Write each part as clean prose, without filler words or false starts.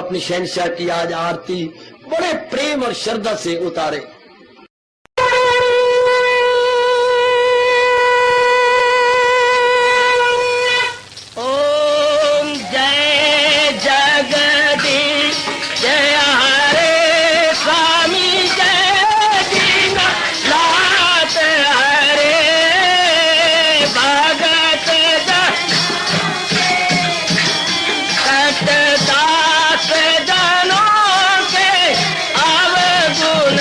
अपनी शहनशाह की आज आरती बड़े प्रेम और श्रद्धा से उतारे। ओम जय जगदीश जय हरे स्वामी जय दीना लात हरे भगत सतदास जनों के अवगुण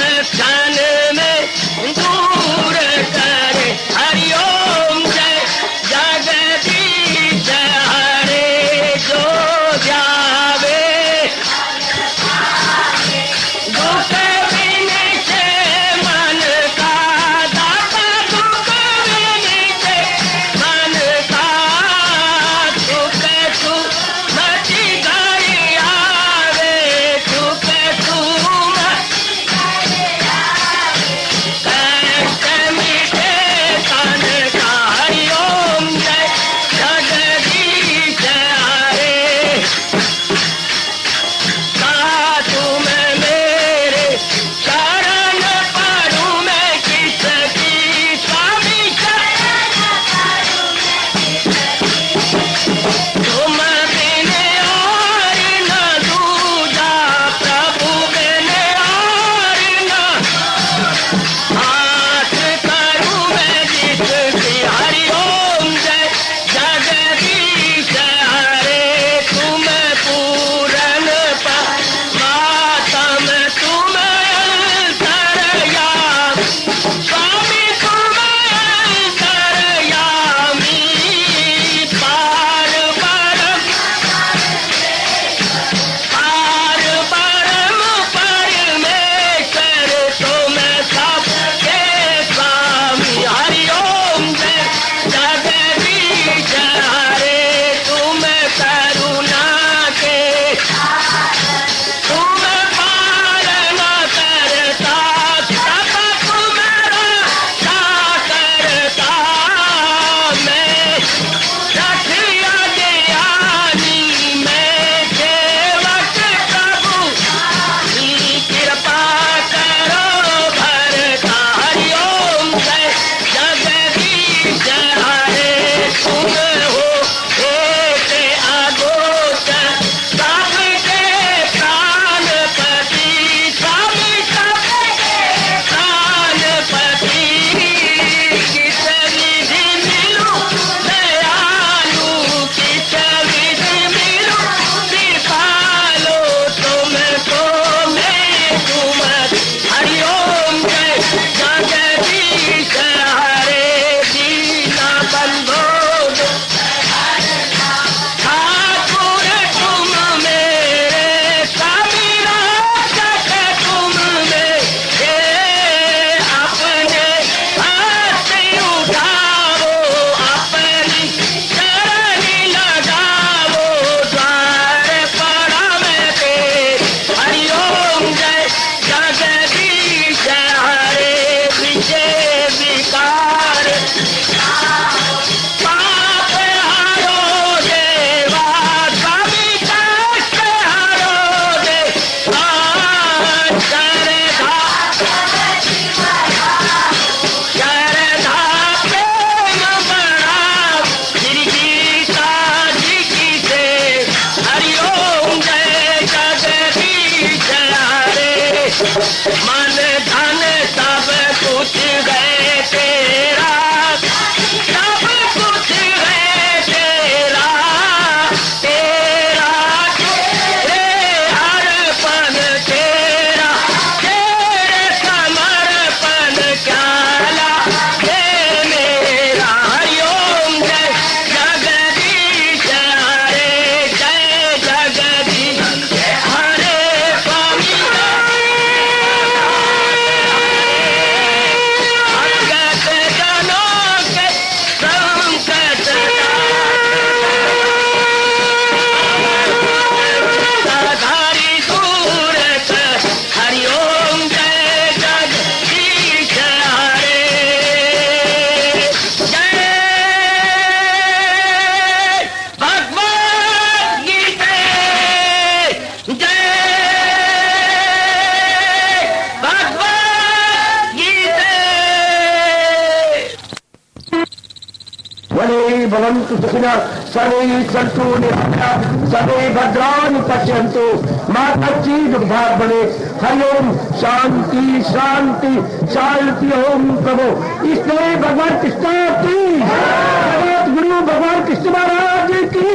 भवन्तु सुखिनः सर्वे सन्तु निरामयाः सर्वे भद्राणि पश्यन्तु मा कश्चित् दुर्भाग् भवेत्। हरि ओम शांति शांति शांति। ओम प्रभु इसलिए भगवान कृष्ण की जगत गुरु भगवान कृष्ण महाराज की।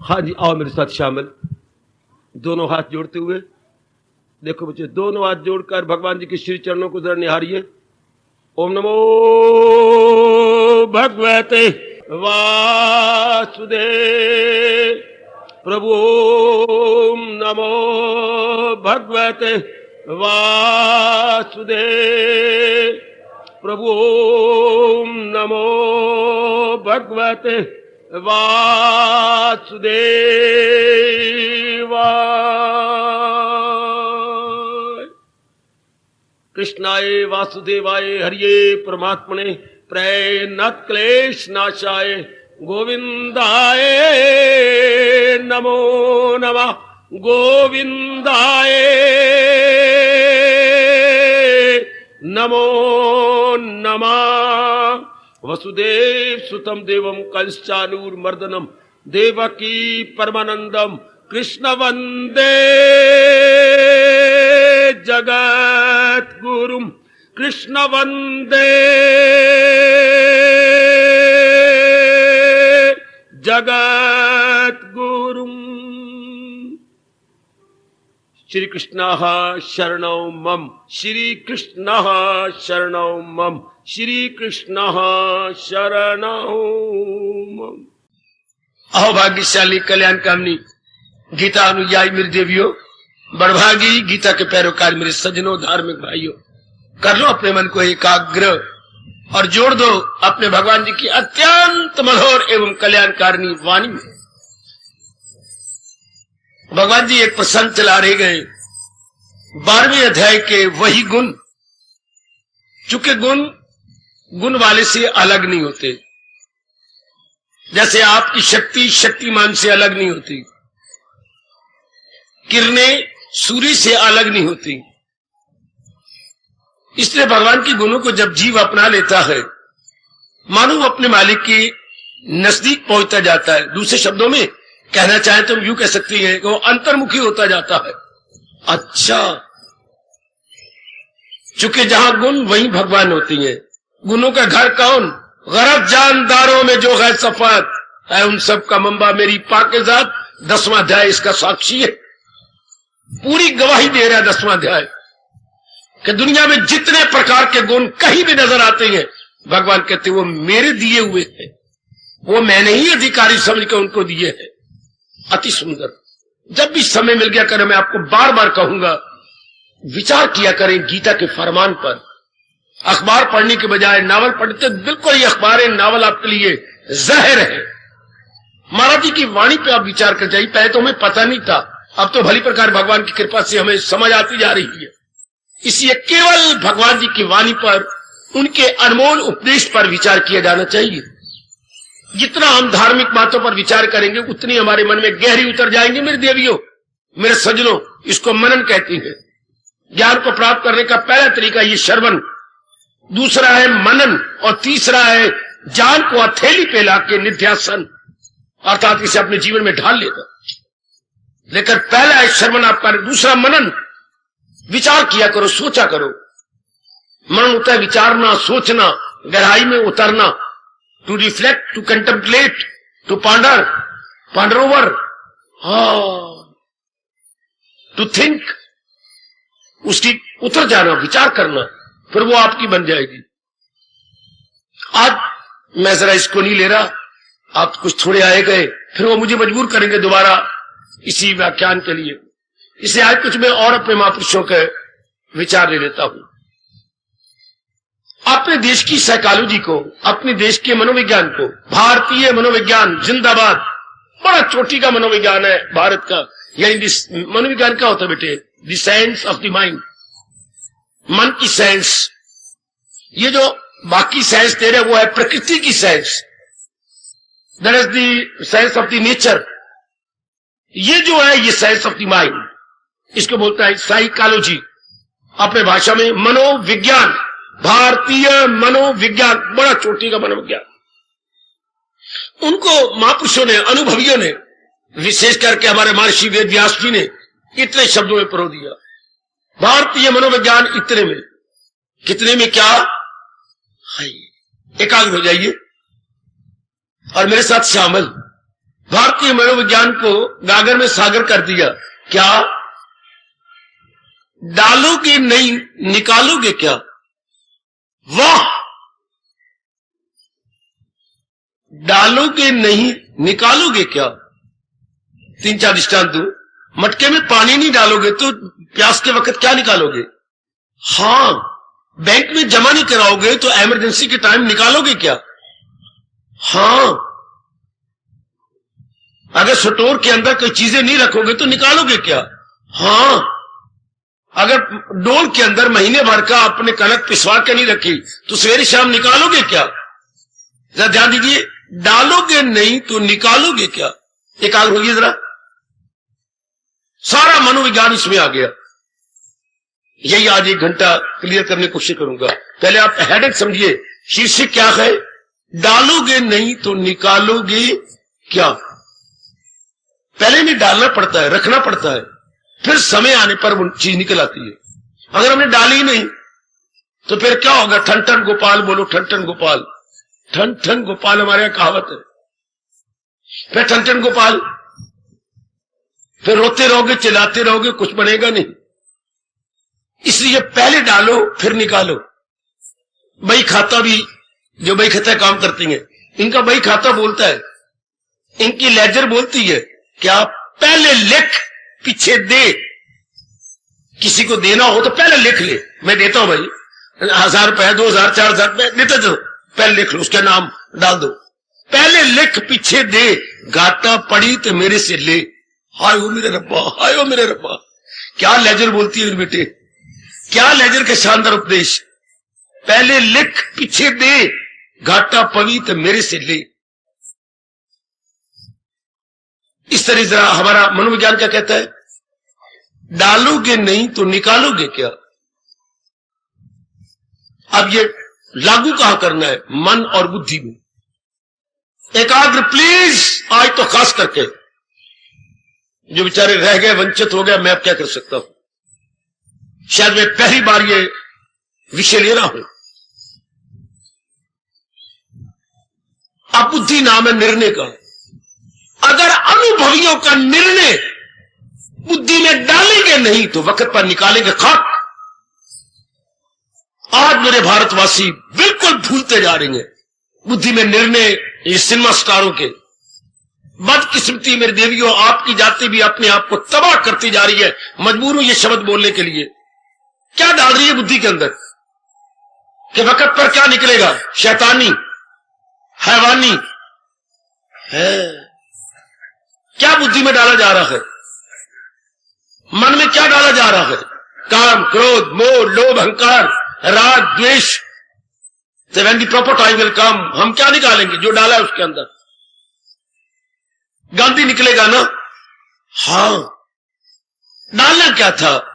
हाँ जी, आओ मेरे साथ शामिल, दोनों हाथ जोड़ते हुए। देखो बच्चे, दोनों हाथ जोड़कर भगवान जी के श्री चरणों को जरा निहारिए। ओम नमो भगवते वासुदेव। प्रभु ओम नमो भगवते वासुदेव। प्रभु ओम नमो भगवते वासुदेवाय। कृष्णाय वासुदेवाय हरिये परमात्मने प्रणत क्लेश नाशाय गोविंदाय नमो नमः। गोविंदाय नमो नमः। वसुदेव सुतम देवम कंसचानूरमर्दनम देवकी परमानंदम कृष्ण वंदे जगत गुरुम। कृष्ण वंदे जगत गुरुम। श्री कृष्ण शरणौ मम। श्री कृष्ण शरणौ मम। श्री कृष्ण शरणौ मम। अहो भाग्यशाली कल्याण कामनी गीता अनुयायी मेरी देवियों, बड़भागी गीता के पैरोकार मेरे सज्जनों, धार्मिक भाइयों, कर लो अपने मन को एकाग्र और जोड़ दो अपने भगवान जी की अत्यंत मधुर एवं कल्याणकारिणी वाणी में। भगवान जी एक प्रसंग चला रहे गए 12वें अध्याय के वही गुण। चूंकि गुण गुण वाले से अलग नहीं होते, जैसे आपकी शक्ति शक्तिमान से अलग नहीं होती, किरणें सूर्य से अलग नहीं होती। इसलिए भगवान के गुणों को जब जीव अपना लेता है, मानो अपने मालिक के नजदीक पहुंचता जाता है। दूसरे शब्दों में कहना चाहे तो हम यूं कह सकते हैं कि वो अंतर्मुखी होता जाता है। अच्छा, चूंकि जहां गुण वहीं भगवान होती है। गुणों का घर कौन? गरज जानदारों में जो है सफात है, उन सब का मंबा मेरी पाकीज़ात। 10वां अध्याय इसका साक्षी है, पूरी गवाही दे रहा है 10वां अध्याय कि दुनिया में जितने प्रकार के गुण कहीं भी नजर आते हैं, भगवान कहते वो मेरे दिए हुए हैं, वो मैंने ही अधिकारी समझ के उनको दिए हैं। अति सुंदर। जब भी समय मिल गया करे, मैं आपको बार बार कहूंगा, विचार किया करें गीता के फरमान पर। अखबार पढ़ने के बजाय नावल पढ़ते। बिल्कुल ये अखबार है, नावल आपके लिए जहर है। महाराज जी की वाणी पे आप विचार कर जाइए। पहले तो हमें पता नहीं था, अब तो भली प्रकार भगवान की कृपा से हमें समझ आती जा रही है। इसलिए केवल भगवान जी की वाणी पर, उनके अनमोल उपदेश पर विचार किया जाना चाहिए। जितना हम धार्मिक बातों पर विचार करेंगे, उतनी हमारे मन में गहरी उतर जाएंगे। मेरे देवियों, मेरे सज्जनों, इसको मनन कहती है। ज्ञान को प्राप्त करने का पहला तरीका ये श्रवण, दूसरा है मनन, और तीसरा है जान को हथेली पे लाके निध्यासन, अर्थात इसे अपने जीवन में ढाल लेना। लेकिन पहला है श्रवण आप करें, दूसरा मनन। विचार किया करो, सोचा करो। मनन होता है विचारना, सोचना, गहराई में उतरना। To reflect, to contemplate, to ponder, ponder over, to think, उसकी उतर जाना, विचार करना, फिर वो आपकी बन जाएगी। आज मैं जरा इसको नहीं ले रहा, आप कुछ थोड़े आए गए, फिर वो मुझे मजबूर करेंगे दोबारा इसी व्याख्यान के लिए। इसलिए आज कुछ मैं और अपने महापुरुषों के विचार ले लेता हूं। अपने देश की साइकोलॉजी को, अपने देश के मनोविज्ञान को, भारतीय मनोविज्ञान जिंदाबाद, बड़ा चोटी का मनोविज्ञान है भारत का। यानी मनोविज्ञान क्या होता है बेटे? The science of the mind, मन की साइंस। ये जो बाकी साइंस दे रहे वो है प्रकृति की science, that is the science of the nature. ये जो है ये साइंस ऑफ द माइंड, इसको बोलता है साइकोलॉजी, अपने भाषा में मनोविज्ञान, भारतीय मनोविज्ञान, बड़ा चोटी का मनोविज्ञान। उनको महापुरुषों ने, अनुभवियों ने, विशेष करके हमारे महर्षि वेद व्यास जी ने इतने शब्दों में परो दिया। भारतीय मनोविज्ञान इतने में, कितने में क्या है? एकाग्र हो जाइए और मेरे साथ शामिल। भारतीय मनोविज्ञान को गागर में सागर कर दिया। क्या डालोगे नहीं निकालोगे क्या? वाह! डालोगे नहीं निकालोगे क्या? 3-4 दृष्टांत दूं। मटके में पानी नहीं डालोगे तो प्यास के वक्त क्या निकालोगे? हां, बैंक में जमा नहीं कराओगे तो इमरजेंसी के टाइम निकालोगे क्या? हां, अगर स्टोर के अंदर कोई चीजें नहीं रखोगे तो निकालोगे क्या? हां, अगर डोल के अंदर महीने भर का अपने कनक पिसवा के नहीं रखी तो सवेरे शाम निकालोगे क्या? जरा ध्यान दीजिए, डालोगे नहीं तो निकालोगे क्या? एकाग्र होइए जरा। सारा मनोविज्ञान इसमें आ गया। यही आज 1 घंटा क्लियर करने की कोशिश करूंगा। पहले आप हेडेक समझिए, शीर्षक क्या है? डालोगे नहीं तो निकालोगे क्या? पहले नहीं डालना पड़ता है, रखना पड़ता है, फिर समय आने पर वो चीज निकल आती है। अगर हमने डाली नहीं तो फिर क्या होगा? ठन ठन गोपाल बोलो, ठन ठन गोपाल। ठन ठन गोपाल हमारे यहां कहावत है। फिर ठन ठन गोपाल, फिर रोते रहोगे, चिल्लाते रहोगे, कुछ बनेगा नहीं। इसलिए पहले डालो फिर निकालो। बही खाता भी, जो बही खाता काम करती है, इनका बही खाता बोलता है, इनकी लेजर बोलती है क्या? पहले लिख पीछे दे। किसी को देना हो तो पहले लिख ले, मैं देता हूं भाई 1000 रुपए, 2000, 4000 रुपए देते चलो, पहले लिख लो, उसका नाम डाल दो। पहले लिख पीछे दे, घाटा पड़ी तो मेरे से ले। हाय हो मेरे रब्बा, हाय हो मेरे रब्बा। क्या लेजर बोलती है बेटे, क्या लेजर के शानदार उपदेश। पहले लिख पीछे दे, घाटा पड़ी तो मेरे से ले। इस तरह जरा हमारा मनोविज्ञान क्या कहता है? डालोगे नहीं तो निकालोगे क्या? अब ये लागू कहां करना है? मन और बुद्धि में। एकाग्र प्लीज। आज तो खास करके जो बेचारे रह गए, वंचित हो गया, मैं अब क्या कर सकता हूं। शायद मैं पहली बार ये विषय ले रहा हूं। अब बुद्धि नाम है निर्णय का। अगर अनुभवियों का निर्णय बुद्धि में डालेंगे नहीं तो वक्त पर निकालेंगे खाक। आज मेरे भारतवासी बिल्कुल भूलते जा रहे हैं बुद्धि में निर्णय। ये सिनेमा स्टारों के बदकिस्मती मेरे देवियों, आपकी जाति भी अपने आप को तबाह करती जा रही है। मजबूर हूं ये शब्द बोलने के लिए। क्या डाल रही है बुद्धि के अंदर कि वक्त पर क्या निकलेगा? शैतानी, हैवानी है। क्या बुद्धि में डाला जा रहा है? मन में क्या डाला जा रहा है? काम, क्रोध, मोह, लोभ, अहंकार, राग, द्वेष। When the proper time will come, हम क्या निकालेंगे? जो डाला है उसके अंदर गांधी निकलेगा ना। हां, डालना क्या था?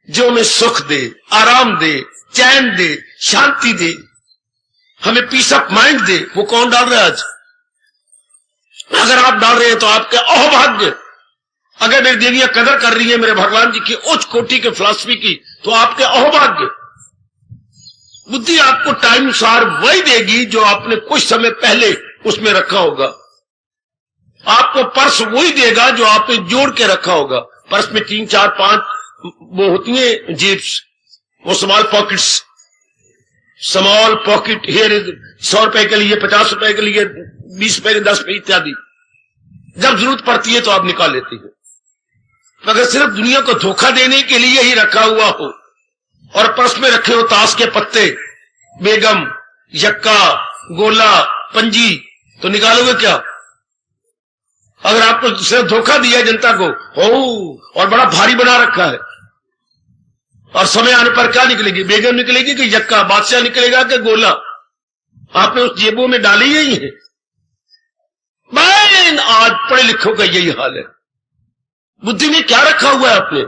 जो हमें सुख दे, आराम दे, चैन दे, शांति दे, हमें पीस ऑफ माइंड दे। वो कौन डाल रहा है आज? अगर आप डाल रहे हैं तो आपके अहोभाग्य। अगर मेरी देवियां कदर कर रही है मेरे भगवान जी की उच्च कोटि के फिलॉसफी की, तो आपके अहोभाग्य। बुद्धि आपको टाइम अनुसार वही देगी जो आपने कुछ समय पहले उसमें रखा होगा। आपको पर्स वही देगा जो आपने जोड़ के रखा होगा। पर्स में 3, 4, 5 वो होती है जेब्स, वो small pockets. Small pocket here 100 रुपए के लिए, 50 रुपए के लिए, 20 रुपए के, 10 रुपए इत्यादि। जब जरूरत पड़ती है तो आप निकाल लेती है। अगर सिर्फ दुनिया को धोखा देने के लिए ही रखा हुआ हो और पर्स में रखे हो ताश के पत्ते, बेगम, यक्का, गोला, पंजी, तो निकालोगे क्या? अगर आपको सिर्फ धोखा दिया जनता को हो और बड़ा भारी बना रखा है और समय आने पर क्या निकलेगी? बेगम निकलेगी कि यक्का, बादशाह निकलेगा कि गोला? आपने उस जेबों में डाली ही है। भाई आज पढ़े लिखों का यही हाल है। बुद्धि में क्या रखा हुआ है आपने?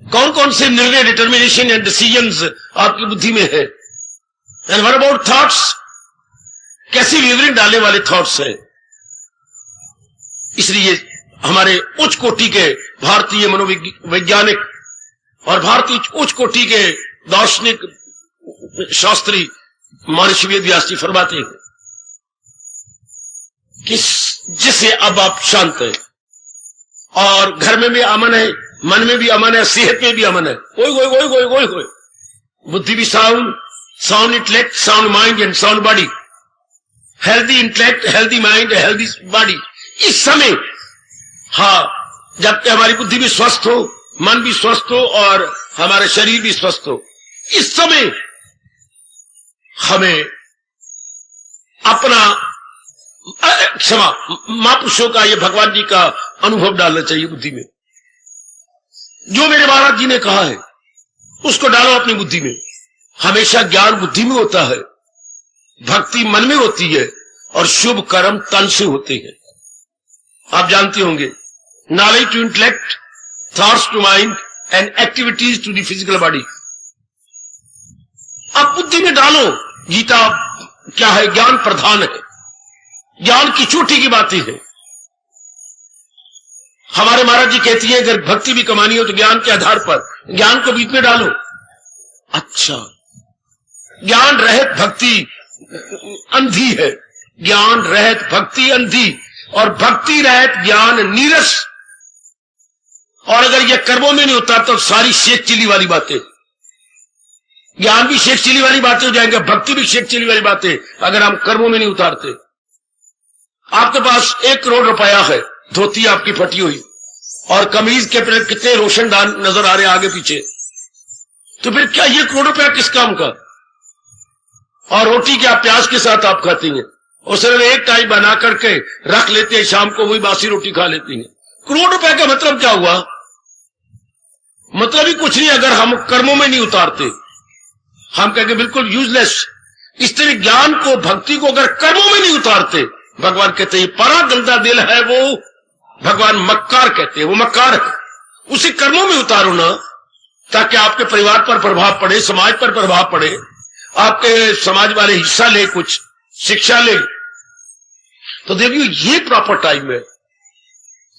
कौन कौन से निर्णय, डिटर्मिनेशन एंड डिसीजंस आपकी बुद्धि में है? And what about thoughts? कैसी विवरण डालने वाले थॉट्स हैं? इसलिए हमारे उच्च कोटि के भारतीय मनोवैज्ञानिक और भारतीय उच्च कोटि के दार्शनिक शास्त्री महर्षि वेदव्यास जी फरमाते हैं कि जिससे अब आप शांत है और घर में भी अमन है, मन में भी अमन है, सेहत में भी अमन है, कोई बुद्धि भी sound intellect, sound mind and sound body, healthy intellect, healthy mind, healthy body. इस समय हाँ, जबकि हमारी बुद्धि भी स्वस्थ हो, मन भी स्वस्थ हो और हमारा शरीर भी स्वस्थ हो, इस समय हमें अपना क्षमा महापुरुषों का, ये भगवान जी का अनुभव डालना चाहिए बुद्धि में। जो मेरे महाराज जी ने कहा है उसको डालो अपनी बुद्धि में। हमेशा ज्ञान बुद्धि में होता है, भक्ति मन में होती है और शुभ कर्म तन से होते हैं। आप जानते होंगे, knowledge to intellect, thoughts to mind and activities to the physical body. आप बुद्धि में डालो। गीता क्या है? ज्ञान प्रधान है, ज्ञान की चोटी की बातें है। हमारे महाराज जी कहती है अगर भक्ति भी कमानी हो तो ज्ञान के आधार पर ज्ञान को बीच में डालो। अच्छा, ज्ञान रहित भक्ति अंधी है, ज्ञान रहित भक्ति अंधी और भक्ति रहित ज्ञान नीरस। और अगर यह कर्मों में नहीं होता तो सारी शेख चिली वाली बातें, ज्ञान भी शेख चिली वाली बातें हो जाएंगे, भक्ति भी शेख चिली वाली बातें अगर हम कर्मों में नहीं उतारते। आपके पास 1 करोड़ रुपया है, धोती आपकी फटी हुई और कमीज के पर कितने रोशनदान नजर आ रहे हैं आगे पीछे, तो फिर क्या ये करोड़ रुपया किस काम का? और रोटी क्या प्याज के साथ आप खाती हैं, और सिर्फ एक टाइम बना करके रख लेते हैं, शाम को वही बासी रोटी खा लेती हैं। करोड़ रुपया का मतलब क्या हुआ? मतलब ही कुछ नहीं अगर हम कर्मों में नहीं उतारते। हम कहेंगे बिल्कुल यूजलेस। इस तरह ज्ञान को, भक्ति को अगर कर्मों में नहीं उतारते, भगवान कहते हैं बड़ा गंदा दिल है वो, भगवान मक्कार कहते हैं, वो मक्कार है, उसे कर्मों में उतारो ना, ताकि आपके परिवार पर प्रभाव पड़े, समाज पर प्रभाव पड़े, आपके समाज वाले हिस्सा ले, कुछ शिक्षा ले। तो देखिए ये प्रॉपर टाइम है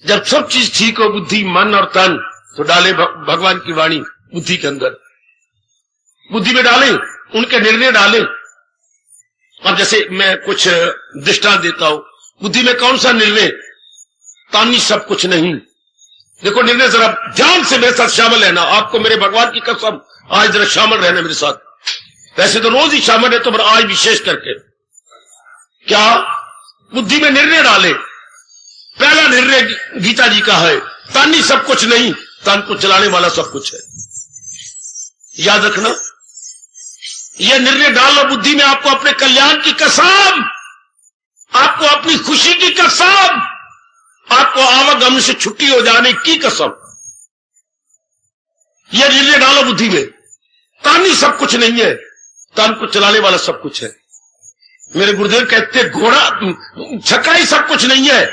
जब सब चीज ठीक हो, बुद्धि मन और तन, तो डाले भगवान की वाणी बुद्धि के अंदर, बुद्धि में डाले, उनके निर्णय डाले। अब जैसे मैं कुछ दृष्टांत देता हूं, बुद्धि में कौन सा निर्णय? तानी सब कुछ नहीं। देखो निर्णय जरा ध्यान से मेरे साथ शामिल है ना, आपको मेरे भगवान की कसम आज जरा शामिल रहना मेरे साथ। वैसे तो रोज ही शामिल है, तो पर आज विशेष करके क्या बुद्धि में निर्णय डाले। पहला निर्णय गीता जी का है, तानी सब कुछ नहीं, तन को चलाने वाला सब कुछ है। याद रखना, यह निर्णय डालो बुद्धि में, आपको अपने कल्याण की कसम, आपको अपनी खुशी की कसम, आपको आवागमन से छुट्टी हो जाने की कसम, यह निर्णय डालो बुद्धि में। तानी सब कुछ नहीं है, तन को चलाने वाला सब कुछ है। मेरे गुरुदेव कहते घोड़ा, छकड़ा ही सब कुछ नहीं है,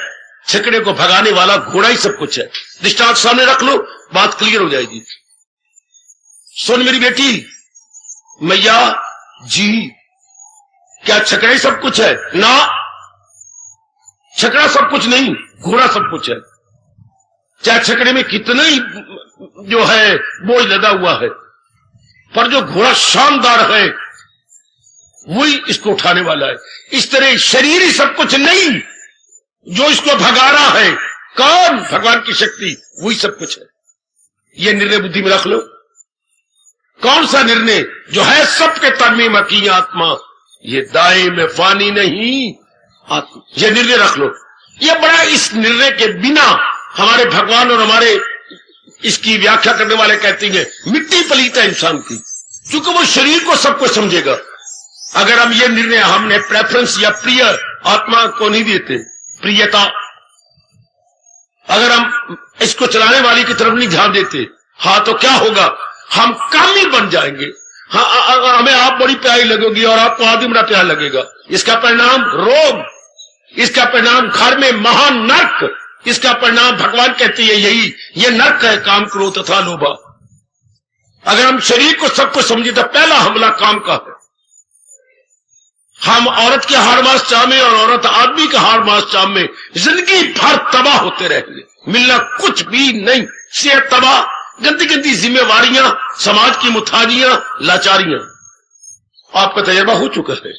छकड़े को भगाने वाला घोड़ा ही सब कुछ है। दृष्टांत सामने रख लो, बात क्लियर हो जाएगी। सुन मेरी बेटी, मैया जी, क्या छकड़ा ही सब कुछ है? ना, छकड़ा सब कुछ नहीं, घोड़ा सब कुछ है। चाहे छकड़े में कितना ही जो है बोझ लदा हुआ है, पर जो घोड़ा शानदार है वही इसको उठाने वाला है। इस तरह शरीर ही सब कुछ नहीं, जो इसको भगा रहा है कौन? भगवान की शक्ति, वही सब कुछ है। यह निर्णय बुद्धि में रख लो। कौन सा निर्णय? जो है सबके तन में मकी आत्मा, ये दाएं में फानी नहीं आत्मा, यह निर्णय रख लो। यह बड़ा, इस निर्णय के बिना हमारे भगवान और हमारे इसकी व्याख्या करने वाले कहते हैं मिट्टी पलीत है इंसान की, क्योंकि वो शरीर को सब कुछ समझेगा। अगर हम ये निर्णय, हमने प्रेफरेंस या प्रिय आत्मा को नहीं देते, प्रियता, अगर हम इसको चलाने वाली की तरफ नहीं ध्यान देते, हाँ, तो क्या होगा? हम कामी बन जाएंगे। हाँ, हमें आप बड़ी प्यारी लगेगी और आपको आदमी बड़ा प्यार लगेगा। इसका परिणाम रोग, इसका परिणाम घर में महान नर्क, इसका परिणाम भगवान कहते हैं यही, ये नर्क है, काम क्रोध तथा लोभा। अगर हम शरीर को सब कुछ समझे तो पहला हमला काम का है। हम औरत के हाड़ मास चाह में और औरत आदमी के हाड़ मास चाह में जिंदगी भर तबाह होते रहेंगे, मिलना कुछ भी नहीं, सेहत तबाह, गंदी गंदी जिम्मेवारियां, समाज की मुथाजियां, लाचारियां। आपका तजर्बा हो चुका है,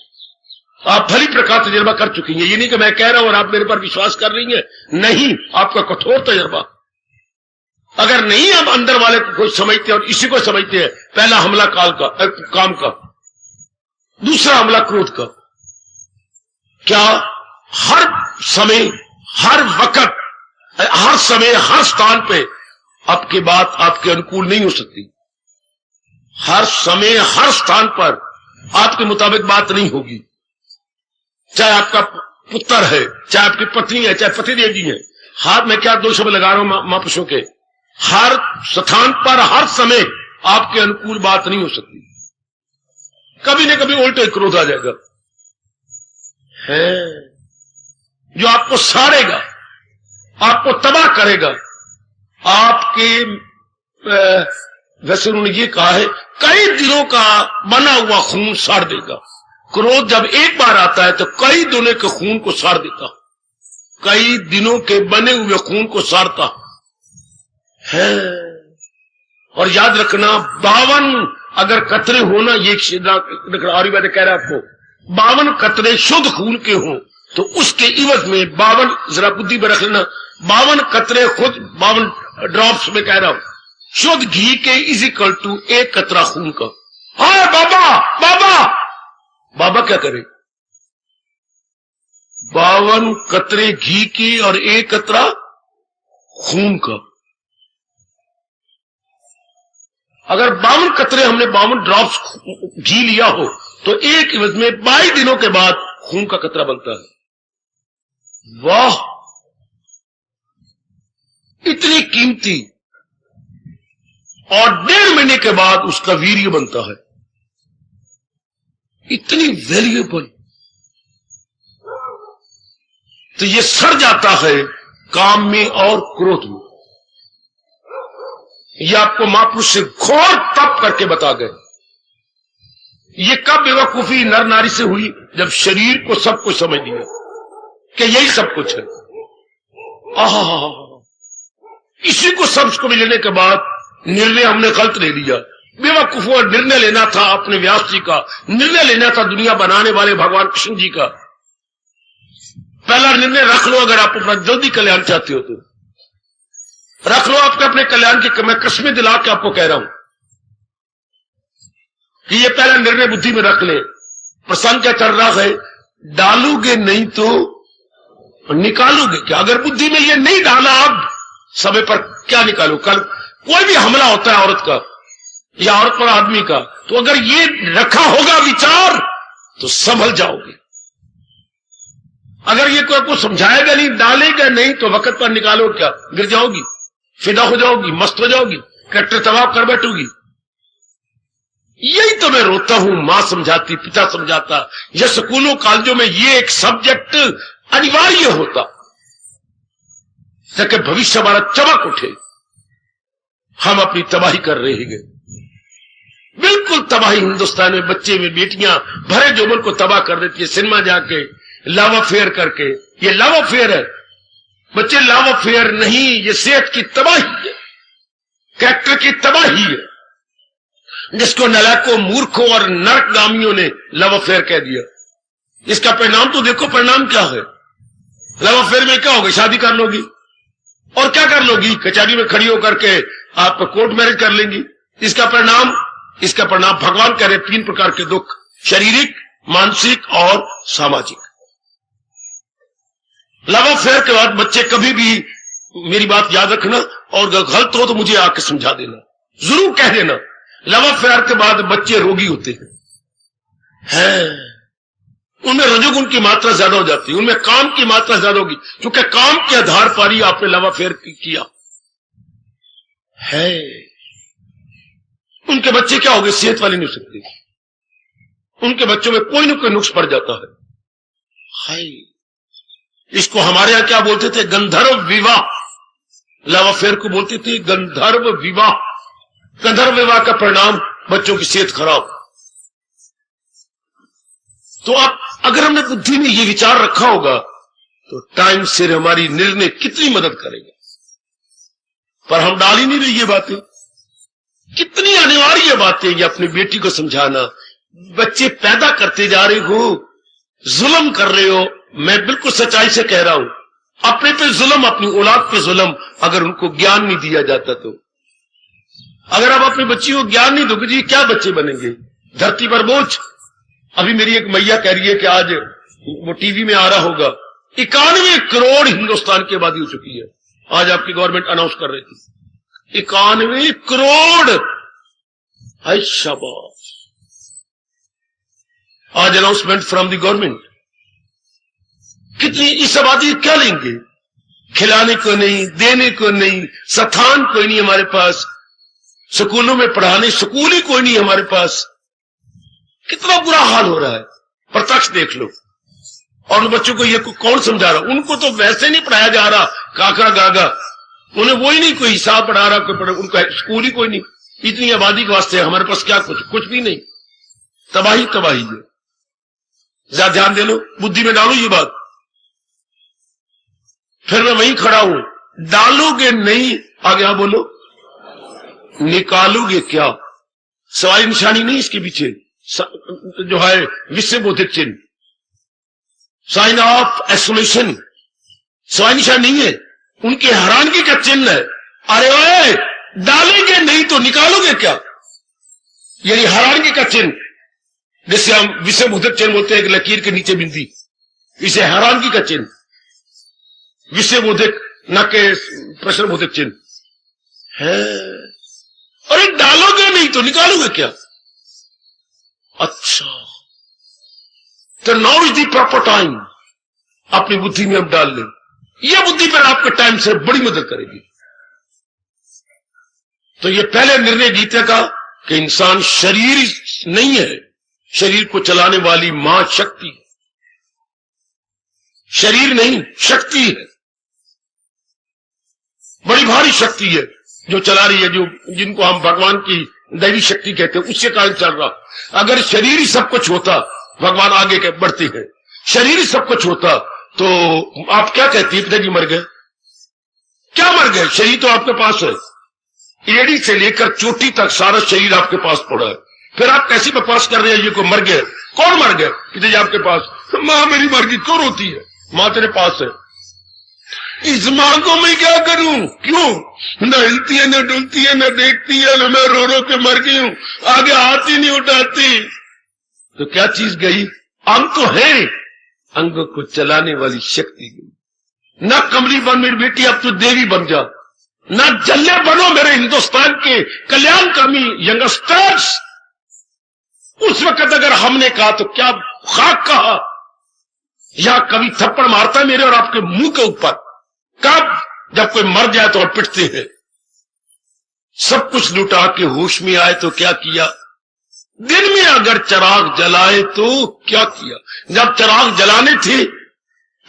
आप भली प्रकार तजर्बा कर चुकी हैं। ये नहीं कि मैं कह रहा हूं और आप मेरे पर विश्वास कर रही हैं, नहीं, आपका कठोर तजर्बा। अगर नहीं आप अंदर वाले को कोई समझते और इसी को समझते हैं, पहला हमला काम का, दूसरा हमला क्रोध का। क्या हर समय, हर वक्त, हर समय, हर स्थान पे आपकी बात आपके अनुकूल नहीं हो सकती। हर समय, हर स्थान पर आपके मुताबिक बात नहीं होगी। चाहे आपका पुत्र है, चाहे आपकी पत्नी है, चाहे पतिदेव जी है। हाथ में क्या 2 शब्द लगा रहा हूं महापुरुषों के, हर स्थान पर, हर समय आपके अनुकूल बात नहीं हो सकती। कभी न कभी उल्टे क्रोध आ जाएगा है जो आपको साड़ेगा, आपको तबाह करेगा। आपके वैसे उन्होंने ये कहा है, कई दिनों का बना हुआ खून साड़ देगा। क्रोध जब एक बार आता है तो कई दिनों के खून को साड़ देता, कई दिनों के बने हुए खून को साड़ता है। और याद रखना, 52 अगर कतरे होना, ये आयुर्वेद कह रहा है आपको, 52 कतरे शुद्ध खून के हों तो उसके इवज में 52, जरा बुद्धि में रख लेना, 52 कतरे खुद 52 ड्रॉप्स में कह रहा हूं, शुद्ध घी के इज इक्वल टू 1 कतरा खून का। हाँ बाबा, बाबा, बाबा क्या करे? 52 कतरे घी की और 1 कतरा खून का। अगर 52 कतरे हमने 52 ड्रॉप्स घी लिया हो तो एक इवज में 22 दिनों के बाद खून का कतरा बनता है। वाह, इतनी कीमती, और 1.5 महीने के बाद उसका वीर्य बनता है, इतनी वैल्यूएबल। तो ये सड़ जाता है काम में और क्रोध में। ये आपको महापुरुष से घोर तप करके बता गए। ये कब बेवकूफी नर नारी से हुई? जब शरीर को सब कुछ समझ लिया कि यही सब कुछ है। इसी को सब को लेने के बाद निर्णय हमने गलत ले लिया। बेवकूफों और निर्णय लेना था अपने व्यास जी का, निर्णय लेना था दुनिया बनाने वाले भगवान कृष्ण जी का। पहला निर्णय रख लो, अगर आप अपना जल्दी कल्याण चाहते हो तो रख लो आपके अपने कल्याण की। मैं कसमें दिला के आपको कह रहा हूं कि ये पहला निर्णय बुद्धि में रख ले। प्रसंग क्या चल रहा है? डालोगे नहीं तो निकालोगे क्या? अगर बुद्धि में ये नहीं डाला अब समय पर क्या निकालो? कल कोई भी हमला होता है औरत का या औरत पर आदमी का, तो अगर ये रखा होगा विचार तो संभल जाओगे। अगर ये कोई आपको समझाएगा नहीं, डालेगा नहीं, तो वक्त पर निकालो क्या? गिर जाओगी, फिदा हो जाओगी, मस्त हो जाओगी, कट्टर तबाह कर बैठोगी। यही तो मैं रोता हूं, मां समझाती, पिता समझाता, या स्कूलों कॉलेजों में ये एक सब्जेक्ट अनिवार्य होता ताकि भविष्य हमारा चमक उठे। हम अपनी तबाही कर रहे हैं, बिल्कुल तबाही। हिंदुस्तान में बच्चे में बेटियां भरे जोबन को तबाह कर देती है, सिनेमा जाके लव अफेयर करके। ये लव अफेयर है बच्चे, लव अफेयर नहीं, ये सेहत की तबाही है, कैरेक्टर की तबाही है, जिसको नलायकों, मूर्खों और नरकगामियों ने लव अफेयर कह दिया। इसका परिणाम तो देखो, परिणाम क्या है? लव अफेयर में क्या होगा? शादी कर लोगी और क्या कर लोगी? कचहरी में खड़ी होकर के आप कोर्ट मैरिज कर लेंगी। इसका परिणाम भगवान कह रहे 3 प्रकार के दुख, शारीरिक, मानसिक और सामाजिक। लव अफेयर के बाद बच्चे कभी भी, मेरी बात याद रखना, और गलत हो तो मुझे आके समझा देना, जरूर कह देना। लव अफेयर के बाद बच्चे रोगी होते हैं, उनमें रजोगुण की मात्रा ज्यादा हो जाती है, उनमें काम की मात्रा ज्यादा होगी, क्योंकि काम के आधार पर ही आपने लव अफेयर किया है। उनके बच्चे क्या हो गए? सेहत वाले नहीं हो सकते, उनके बच्चों में कोई ना कोई नुक्स पड़ जाता है। हाय, इसको हमारे यहां क्या बोलते थे? गंधर्व विवाह। लव अफेयर को बोलते थे गंधर्व विवाह। गंधर्व विवाह का परिणाम बच्चों की सेहत खराब। तो आप अगर हमने बुद्धि में ये विचार रखा होगा तो टाइम से हमारी निर्णय कितनी मदद करेगा। पर हम डाल ही नहीं रही ये बातें। कितनी अनिवार्य बातें ये अपनी बेटी को समझाना। बच्चे पैदा करते जा रहे हो, जुल्म कर रहे हो। मैं बिल्कुल सच्चाई से कह रहा हूं, अपने पे जुल्म, अपनी औलाद पे जुल्म, अगर उनको ज्ञान नहीं दिया जाता तो। अगर आप अपने बच्ची को ज्ञान नहीं दोगे जी, क्या बच्चे बनेंगे? धरती पर बोझ। अभी मेरी एक मैया कह रही है कि आज वो टीवी में आ रहा होगा, 91 करोड़ हिंदुस्तान की आबादी हो चुकी है। आज आपकी गवर्नमेंट अनाउंस कर रही थी 91 करोड़। हाय शाबाश, आज अनाउंसमेंट फ्रॉम द गवर्नमेंट। कितनी इस आबादी क्या लेंगे? खिलाने को नहीं, देने को नहीं, स्थान कोई नहीं हमारे पास, स्कूलों में पढ़ाने स्कूल ही कोई नहीं हमारे पास। कितना बुरा हाल हो रहा है, प्रत्यक्ष देख लो। और उन बच्चों को ये कौन समझा रहा? उनको तो वैसे नहीं पढ़ाया जा रहा, काका गागा, उन्हें वो ही नहीं कोई हिसाब पढ़ा रहा, कोई उनका स्कूल ही कोई नहीं। इतनी आबादी के वास्ते हमारे पास क्या कुछ भी नहीं। तबाही तबाही है। ज्यादा ध्यान दे लो, बुद्धि में डालो ये बात। फिर मैं वहीं खड़ा हूं, डालोगे नहीं, आगे आप बोलो, निकालोगे क्या? सवाई निशानी नहीं इसके पीछे, जो है विश्व बौद्धिक चिन्ह, साइन ऑफ एसोलेशन, सवाई निशान नहीं है, उनके हैरानगी का चिन्ह है। अरे ओए, डालेंगे नहीं तो निकालोगे क्या? यानी हैरानगी का चिन्ह, जिसे हम विश्व बौद्धिक चिन्ह बोलते हैं, एक लकीर के नीचे बिंदी, इसे हैरानगी का चिन्ह, विषय बोधिक न के प्रश्न बोधिक चिन्ह है। अरे डालोगे नहीं तो निकालोगे क्या? अच्छा, तो now is the proper time. अपनी बुद्धि में अब डाल लें, यह बुद्धि पर आपके टाइम से बड़ी मदद करेगी। तो ये पहले निर्णय जीतेगा कि इंसान शरीर नहीं है, शरीर को चलाने वाली मां शक्ति है। शरीर नहीं, शक्ति है, बड़ी भारी शक्ति है जो चला रही है, जो जिनको हम भगवान की दैवी शक्ति कहते हैं, उसके कारण चल रहा। अगर शरीर ही सब कुछ होता, भगवान आगे के बढ़ते हैं, शरीर ही सब कुछ होता तो आप क्या कहती है? पिताजी मर गए, क्या मर गए? शरीर तो आपके पास है, एड़ी से लेकर चोटी तक सारा शरीर आपके पास पड़ा है। फिर आप कैसी बकवास कर रहे हैं? ये को मर गए, कौन मर गए? पिताजी आपके पास, मां मेरी मर गई। क्यों रोती है? मां तेरे पास है। इस मां को मैं क्या करूं? क्यों? न हिलती है, न डुलती है, न देखती है, न मैं रो रो के मर गई हूं, आगे हाथ ही नहीं उठाती। तो क्या चीज गई? अंग तो है, अंग को चलाने वाली शक्ति गई। न कमली बन मेरी बेटी, अब तो देवी बन जा। न जल्ले बनो मेरे हिंदुस्तान के कल्याणकामी यंगस्टर्स। उस वक्त अगर हमने कहा तो क्या खाक कहा, या कभी थप्पड़ मारता मेरे और आपके मुंह के ऊपर। कब? जब कोई मर जाए तो हम पिटते हैं। सब कुछ लुटा के होश में आए तो क्या किया? दिन में अगर चिराग जलाए तो क्या किया? जब चिराग जलाने थे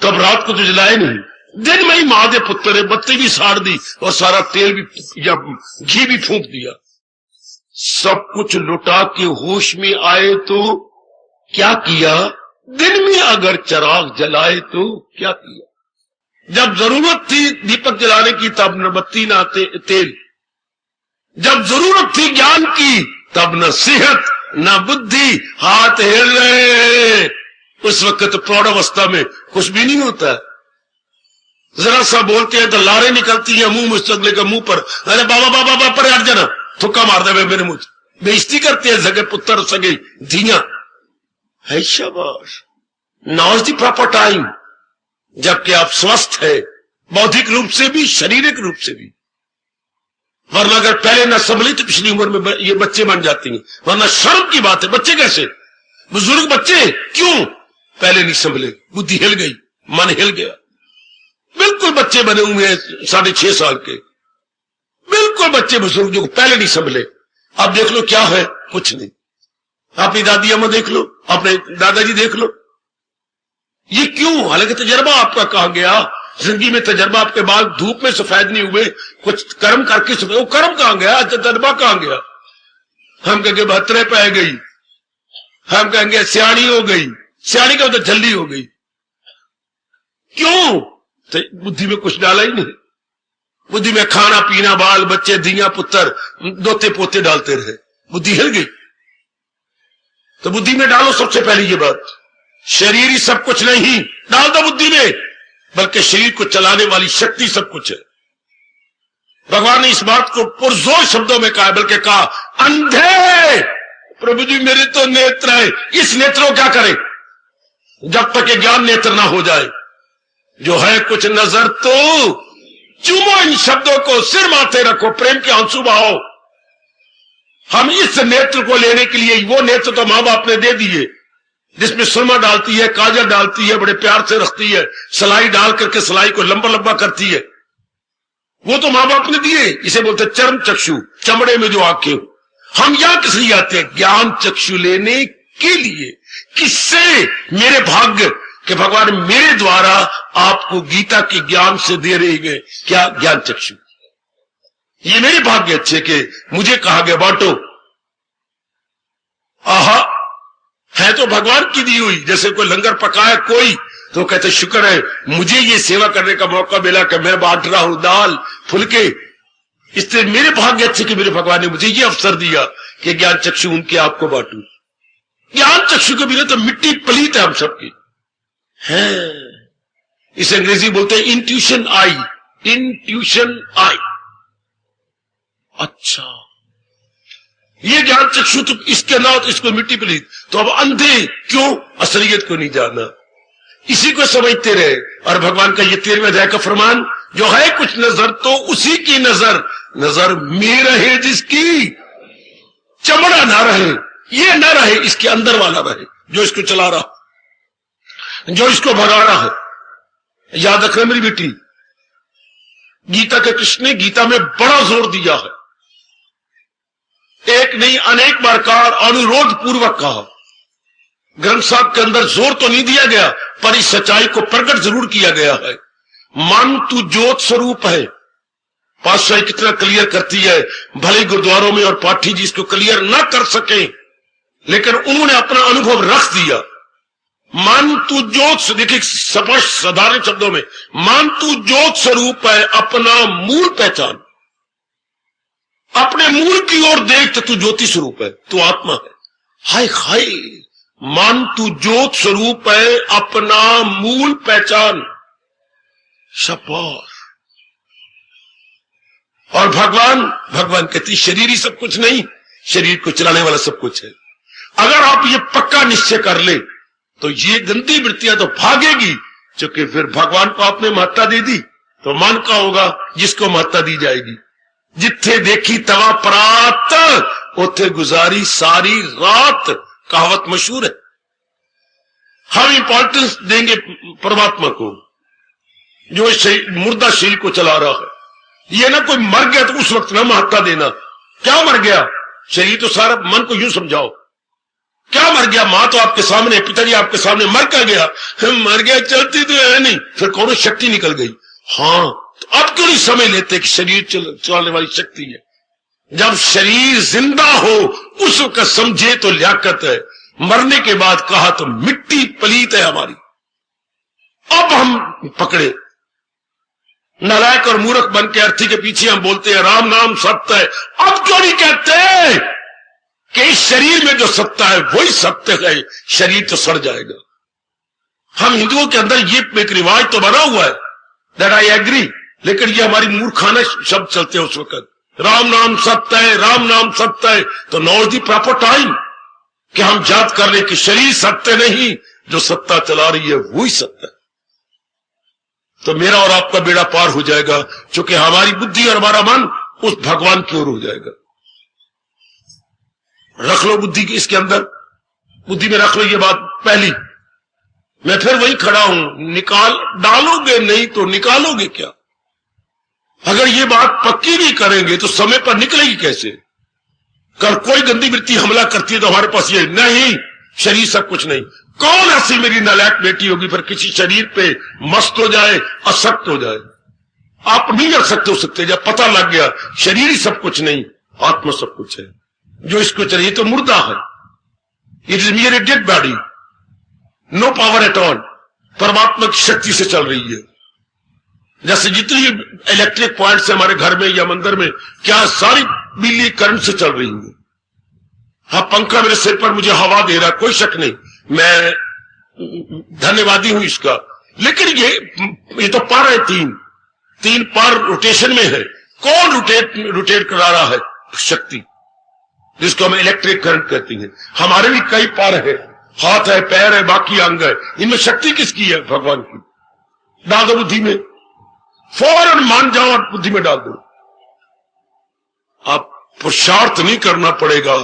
तब रात को तो जलाए नहीं, दिन में ही महादेव पुत्र बत्ती भी साड़ दी और सारा तेल भी या घी भी फूंक दिया। सब कुछ लुटा के होश में आए तो क्या किया? दिन में अगर चिराग जलाए तो क्या किया? जब जरूरत थी दीपक जलाने की तब न बत्ती न तेल, जब जरूरत थी ज्ञान की तब न सेहत न बुद्धि, हाथ हिल रहे। उस वक्त प्रौढ़ावस्था में कुछ भी नहीं होता है। जरा सा बोलते हैं तो लारे निकलती है मुंह में, अगले का मुंह पर, अरे बाबा बाबा बाबा पर हट जाना, थुक्का मार दे मेरे मुंह। बेइज्जती करते हैं सगे पुत्र सगे धिया है। शाबाश, now is the proper time, जबकि आप स्वस्थ है, बौद्धिक रूप से भी, शारीरिक रूप से भी। वरना अगर पहले न संभली तो पिछली उम्र में ये बच्चे बन जाती हैं। वरना शर्म की बात है, बच्चे कैसे? बुजुर्ग बच्चे क्यों? पहले नहीं संभले, बुद्धि हिल गई, मन हिल गया। बिल्कुल बच्चे बने हुए हैं 6.5 साल के, बिल्कुल बच्चे बुजुर्ग जो पहले नहीं संभले। अब देख लो क्या है, कुछ नहीं। अपनी दादी अम्मा देख लो, अपने दादाजी देख लो। ये क्यों? हालांकि तजर्बा आपका कहा गया, जिंदगी में तजर्बा आपके बाद धूप में सफेद नहीं हुए, कुछ कर्म करके सफेद। वो कर्म कहां गया? तजर्बा कहां गया? हम कहेंगे 72 पे गई, हम कहेंगे सियाणी हो गई, सियाणी का तो जल्दी हो गई। क्यों? तो बुद्धि में कुछ डाला ही नहीं। बुद्धि में खाना पीना, बाल बच्चे, धिया पुत्र, दोते पोते डालते रहे, बुद्धि हिल गई। तो बुद्धि में डालो सबसे पहली ये बात, शरीर ही सब कुछ नहीं डाल दो बुद्धि में, बल्कि शरीर को चलाने वाली शक्ति सब कुछ है। भगवान ने इस बात को पुरजोर शब्दों में कहा, बल्कि कहा अंधे प्रभु जी मेरे तो नेत्र है, इस नेत्रों क्या करें जब तक ये ज्ञान नेत्र ना हो जाए। जो है कुछ नजर तो चूमो इन शब्दों को, सिर माथे रखो, प्रेम के आंसू बहाओ। हम इस नेत्र को लेने के लिए, वो नेत्र तो मां बाप ने दे दिए जिसमें सुरमा डालती है, काजल डालती है, बड़े प्यार से रखती है, सलाई डाल करके सलाई को लंबा लंबा करती है, वो तो मां बाप ने दिए। इसे बोलते चर्म चक्षु, चमड़े में जो आंखें। हम यहां किस लिए आते हैं? ज्ञान चक्षु लेने के लिए। किससे? मेरे भाग्य कि भगवान मेरे द्वारा आपको गीता के ज्ञान से दे रहे हैं। क्या? ज्ञान चक्षु। ये मेरे भाग्य अच्छे कि मुझे कहा गया बांटो। आहा, है तो भगवान की दी हुई। जैसे कोई लंगर पकाया कोई, तो कहते शुक्र है मुझे ये सेवा करने का मौका मिला कि मैं बांट रहा हूं दाल फुलके। इसलिए मेरे भाग्य अच्छे कि मेरे भगवान ने मुझे ये अवसर दिया कि ज्ञान चक्षु उनके आपको बांटू। ज्ञान चक्षु के बिना तो मिट्टी पलीत है हम सबकी है। इसे अंग्रेजी बोलते हैं इंट्यूशन आई, इंट्यूशन आई। अच्छा, ये ज्ञान चक्षु तो इसके अलावा तो इसको मिट्टी पलीत। तो अब अंधे क्यों? असलियत को नहीं जानना, इसी को समझते रहे। और भगवान का ये 13वें अध्याय का फरमान, जो है कुछ नजर तो उसी की नजर, नजर में रहे जिसकी, चमड़ा ना रहे, ये ना रहे, इसके अंदर वाला रहे, जो इसको चला रहा, जो इसको भगा रहा है। याद रखना मेरी बेटी, गीता के कृष्ण ने गीता में बड़ा जोर दिया है, एक नहीं अनेक बार कहा, अनुरोध पूर्वक कहा। ग्रंथ साहब के अंदर जोर तो नहीं दिया गया, पर इस सच्चाई को प्रकट जरूर किया गया है। मन तू ज्योत स्वरूप है। पातशाही कितना क्लियर करती है, भले गुरुद्वारों में और पाठी जी इसको क्लियर ना कर सके, लेकिन उन्होंने अपना अनुभव रख दिया। मन तू ज्योत, देखिए स्पष्ट साधारण शब्दों में, मन तू ज्योत स्वरूप है, अपना मूल पहचान, अपने मूल की ओर देख तो तू ज्योति स्वरूप है, तू आत्मा है। हाय हाय, मन तू ज्योत स्वरूप है, अपना मूल पहचान। शाबाश। और भगवान कहती शरीर ही सब कुछ नहीं, शरीर को चलाने वाला सब कुछ है। अगर आप ये पक्का निश्चय कर ले तो ये गंदी वृत्तियां तो भागेगी, क्योंकि फिर भगवान को आपने महत्ता दे दी तो मन का होगा जिसको महत्ता दी जाएगी। जिथे देखी तवा परात, उथे गुजारी सारी रात, कहावत मशहूर है। हम इंपॉर्टेंस देंगे परमात्मा को, जो मुर्दा शरीर को चला रहा है। ये ना कोई मर गया तो उस वक्त ना महत्ता देना। क्या मर गया? शरीर तो सारा, मन को यूं समझाओ, क्या मर गया? मां तो आपके सामने, पिताजी आपके सामने, मर क्या गया? मर गया, चलती तो है नहीं, फिर कौन शक्ति निकल गई। हाँ, तो अब क्यों नहीं समझ लेते कि शरीर चलाने वाली शक्ति है। जब शरीर जिंदा हो उस वक्त समझे तो लियाकत है, मरने के बाद कहा तो मिट्टी पलीत है हमारी। अब हम पकड़े, नालायक और मूर्ख बन के अर्थी के पीछे हम बोलते हैं राम नाम सत्य है। अब क्यों नहीं कहते कि इस शरीर में जो सत्ता है वही सत्य है, शरीर तो सड़ जाएगा। हम हिंदुओं के अंदर ये एक रिवाज तो बना हुआ है, दैट आई एग्री, लेकिन ये हमारी मूर्खाना शब्द चलते हैं उस वक्त। राम नाम सत्य है, राम नाम सत्य है, तो now is the proper time कि हम याद कर ले कि शरीर सत्य नहीं, जो सत्ता चला रही है वही सत्य है। तो मेरा और आपका बेड़ा पार हो जाएगा, क्योंकि हमारी बुद्धि और हमारा मन उस भगवान की ओर हो जाएगा। रख लो बुद्धि की इसके अंदर, बुद्धि में रख लो ये बात पहली। मैं फिर वही खड़ा हूं, निकाल डालोगे नहीं तो निकालोगे क्या? अगर ये बात पक्की नहीं करेंगे तो समय पर निकलेगी कैसे? कल कोई गंदी वृत्ति हमला करती है तो हमारे पास ये नहीं, शरीर सब कुछ नहीं। कौन ऐसी मेरी नालायक बेटी होगी फिर किसी शरीर पे मस्त हो जाए, असक्त हो जाए? आप नहीं रख सकते हो सकते, जब पता लग गया शरीर ही सब कुछ नहीं, आत्मा सब कुछ है। जो इसको चाहिए तो मुर्दा है, it is mere a dead body, no power at all, परमात्मा की शक्ति से चल रही है। जैसे जितनी इलेक्ट्रिक पॉइंट्स है हमारे घर में या मंदिर में, क्या सारी बिजली करंट से चल रही है। हाँ, पंखा मेरे सिर पर मुझे हवा दे रहा है, कोई शक नहीं, मैं धन्यवादी हूं इसका। लेकिन ये तो पर है, तीन पर रोटेशन में है। कौन रोटेट करा रहा है? शक्ति, जिसको हम इलेक्ट्रिक करंट कहती हैं। हमारे भी कई पर है, हाथ है, पैर है, बाकी अंग है, इनमें शक्ति किसकी है? भगवान की। डाल दो बुद्धि में, फौरन मान जाओ और बुद्धि में डाल दो। आप पुरुषार्थ नहीं करना पड़ेगा,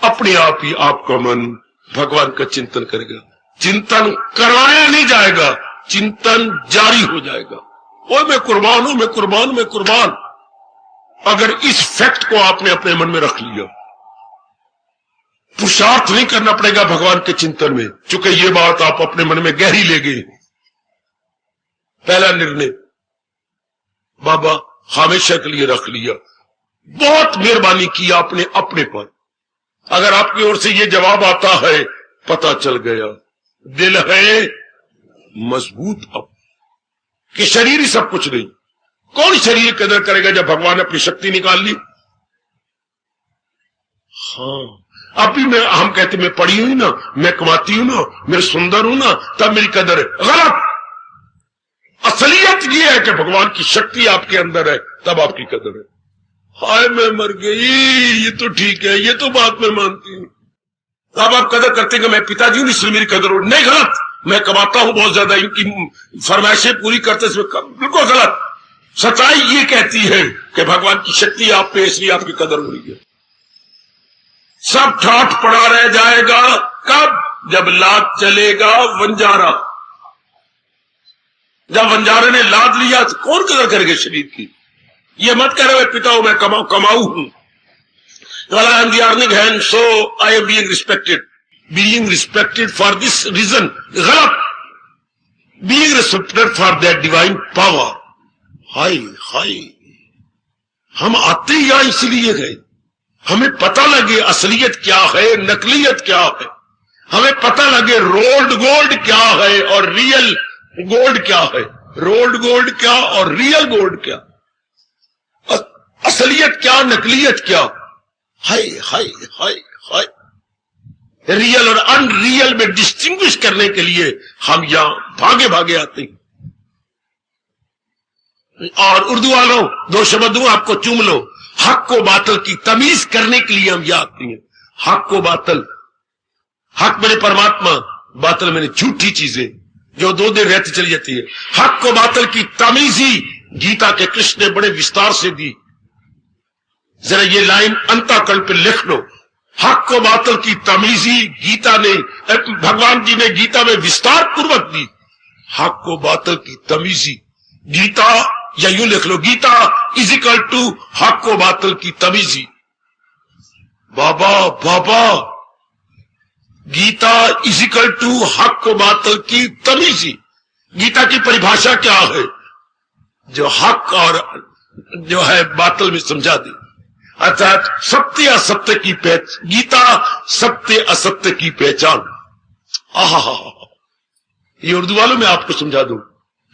अपने आप ही आपका मन भगवान का चिंतन करेगा। चिंतन कराया नहीं जाएगा, चिंतन जारी हो जाएगा। ओए मैं कुर्बान हूं, मैं कुर्बान, मैं कुर्बान। अगर इस फैक्ट को आपने अपने मन में रख लिया, पुरुषार्थ नहीं करना पड़ेगा भगवान के चिंतन में, चूंकि ये बात आप अपने मन में गहरी ले गए। पहला निर्णय बाबा हमेशा के लिए रख लिया। बहुत मेहरबानी की आपने अपने पर। अगर आपकी ओर से ये जवाब आता है, पता चल गया दिल है मजबूत अब कि शरीर ही सब कुछ नहीं। कौन शरीर की कदर करेगा जब भगवान ने अपनी शक्ति निकाल ली? हाँ, अभी हम कहते मैं पढ़ी हुई ना, मैं कमाती हूं ना, मैं सुंदर हूं ना, तब मेरी कदर है। गलत। असलियत ये है कि भगवान की शक्ति आपके अंदर है, तब आपकी कदर है। हाय मैं मर गई, ये तो ठीक है, ये तो बात मैं मानती हूं। अब आप कदर करते हैं कि मैं पिताजी हूं इसलिए मेरी कदर हो। नहीं, गलत। मैं कमाता हूं बहुत ज्यादा, इनकी फरमाइशें पूरी करते, बिल्कुल गलत। सच्चाई ये कहती है कि भगवान की शक्ति आप पे, इसलिए आपकी कदर हो रही है। सब ठाठ पड़ा रह जाएगा कब? जब लाद चलेगा वंजारा। जब वंजारे ने लाद लिया तो कौन कदर करेगा शरीर की? ये मत कह रहे पिता हूं मैं, कमाऊ हूं। Well, I am the earning hand, so I am being respected. Being respected for this reason. गलत। Being respected for that divine power. हाय हाय, हम आते ही यहां इसलिए गए, हमें पता लगे असलियत क्या है, नकलियत क्या है। हमें पता लगे रोल्ड गोल्ड क्या है और रियल गोल्ड क्या है। रोल्ड गोल्ड क्या और रियल गोल्ड क्या, असलियत क्या, नकलियत क्या। हाय हाय हाय हाय। रियल और अनरियल में डिस्टिंग्विश करने के लिए हम यहां भागे भागे आते हैं। और उर्दू वालों, दो शब्द दूं आपको, चूम लो। हक को बातिल की तमीज करने के लिए हम यहां आते हैं। हक को बातिल, हक मेरे परमात्मा, बातिल मैंने झूठी चीजें जो दो दिन रहती चली जाती है। हक को बातिल की तमीज ही गीता के कृष्ण ने बड़े विस्तार से दी। जरा ये लाइन अंतःकरण पे लिख लो। हक को बातिल की तमीजी गीता ने, भगवान जी ने गीता में विस्तार पूर्वक दी। हक को बातिल की तमीजी गीता, या यूं लिख लो, गीता इज इक्वल टू हक को बातिल की तमीजी। बाबा बाबा, गीता इज इक्वल टू हक को बातिल की तमीजी। गीता की परिभाषा क्या है? जो हक और जो है बातिल में समझा दी, अर्थात सत्य असत्य की पहचान। गीता सत्य असत्य की पहचान। आहा, ये उर्दू वालों में आपको समझा दूं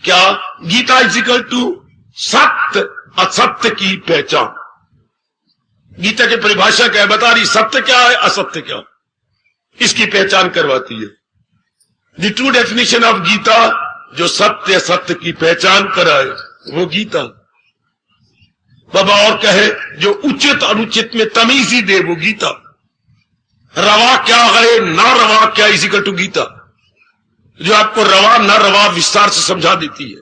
क्या? गीता इज इक्वल टू सत्य असत्य की पहचान। गीता की परिभाषा क्या है? बता रही सत्य क्या है, असत्य क्या, इसकी पहचान करवाती है। The true definition of Gita, जो सत्य असत्य की पहचान कराए, वो गीता। बाबा और कहे जो उचित अनुचित में तमीजी दे, वो गीता। रवा क्या है, ना रवा क्या, इजिकल टू गीता। जो आपको रवा ना रवा विस्तार से समझा देती है।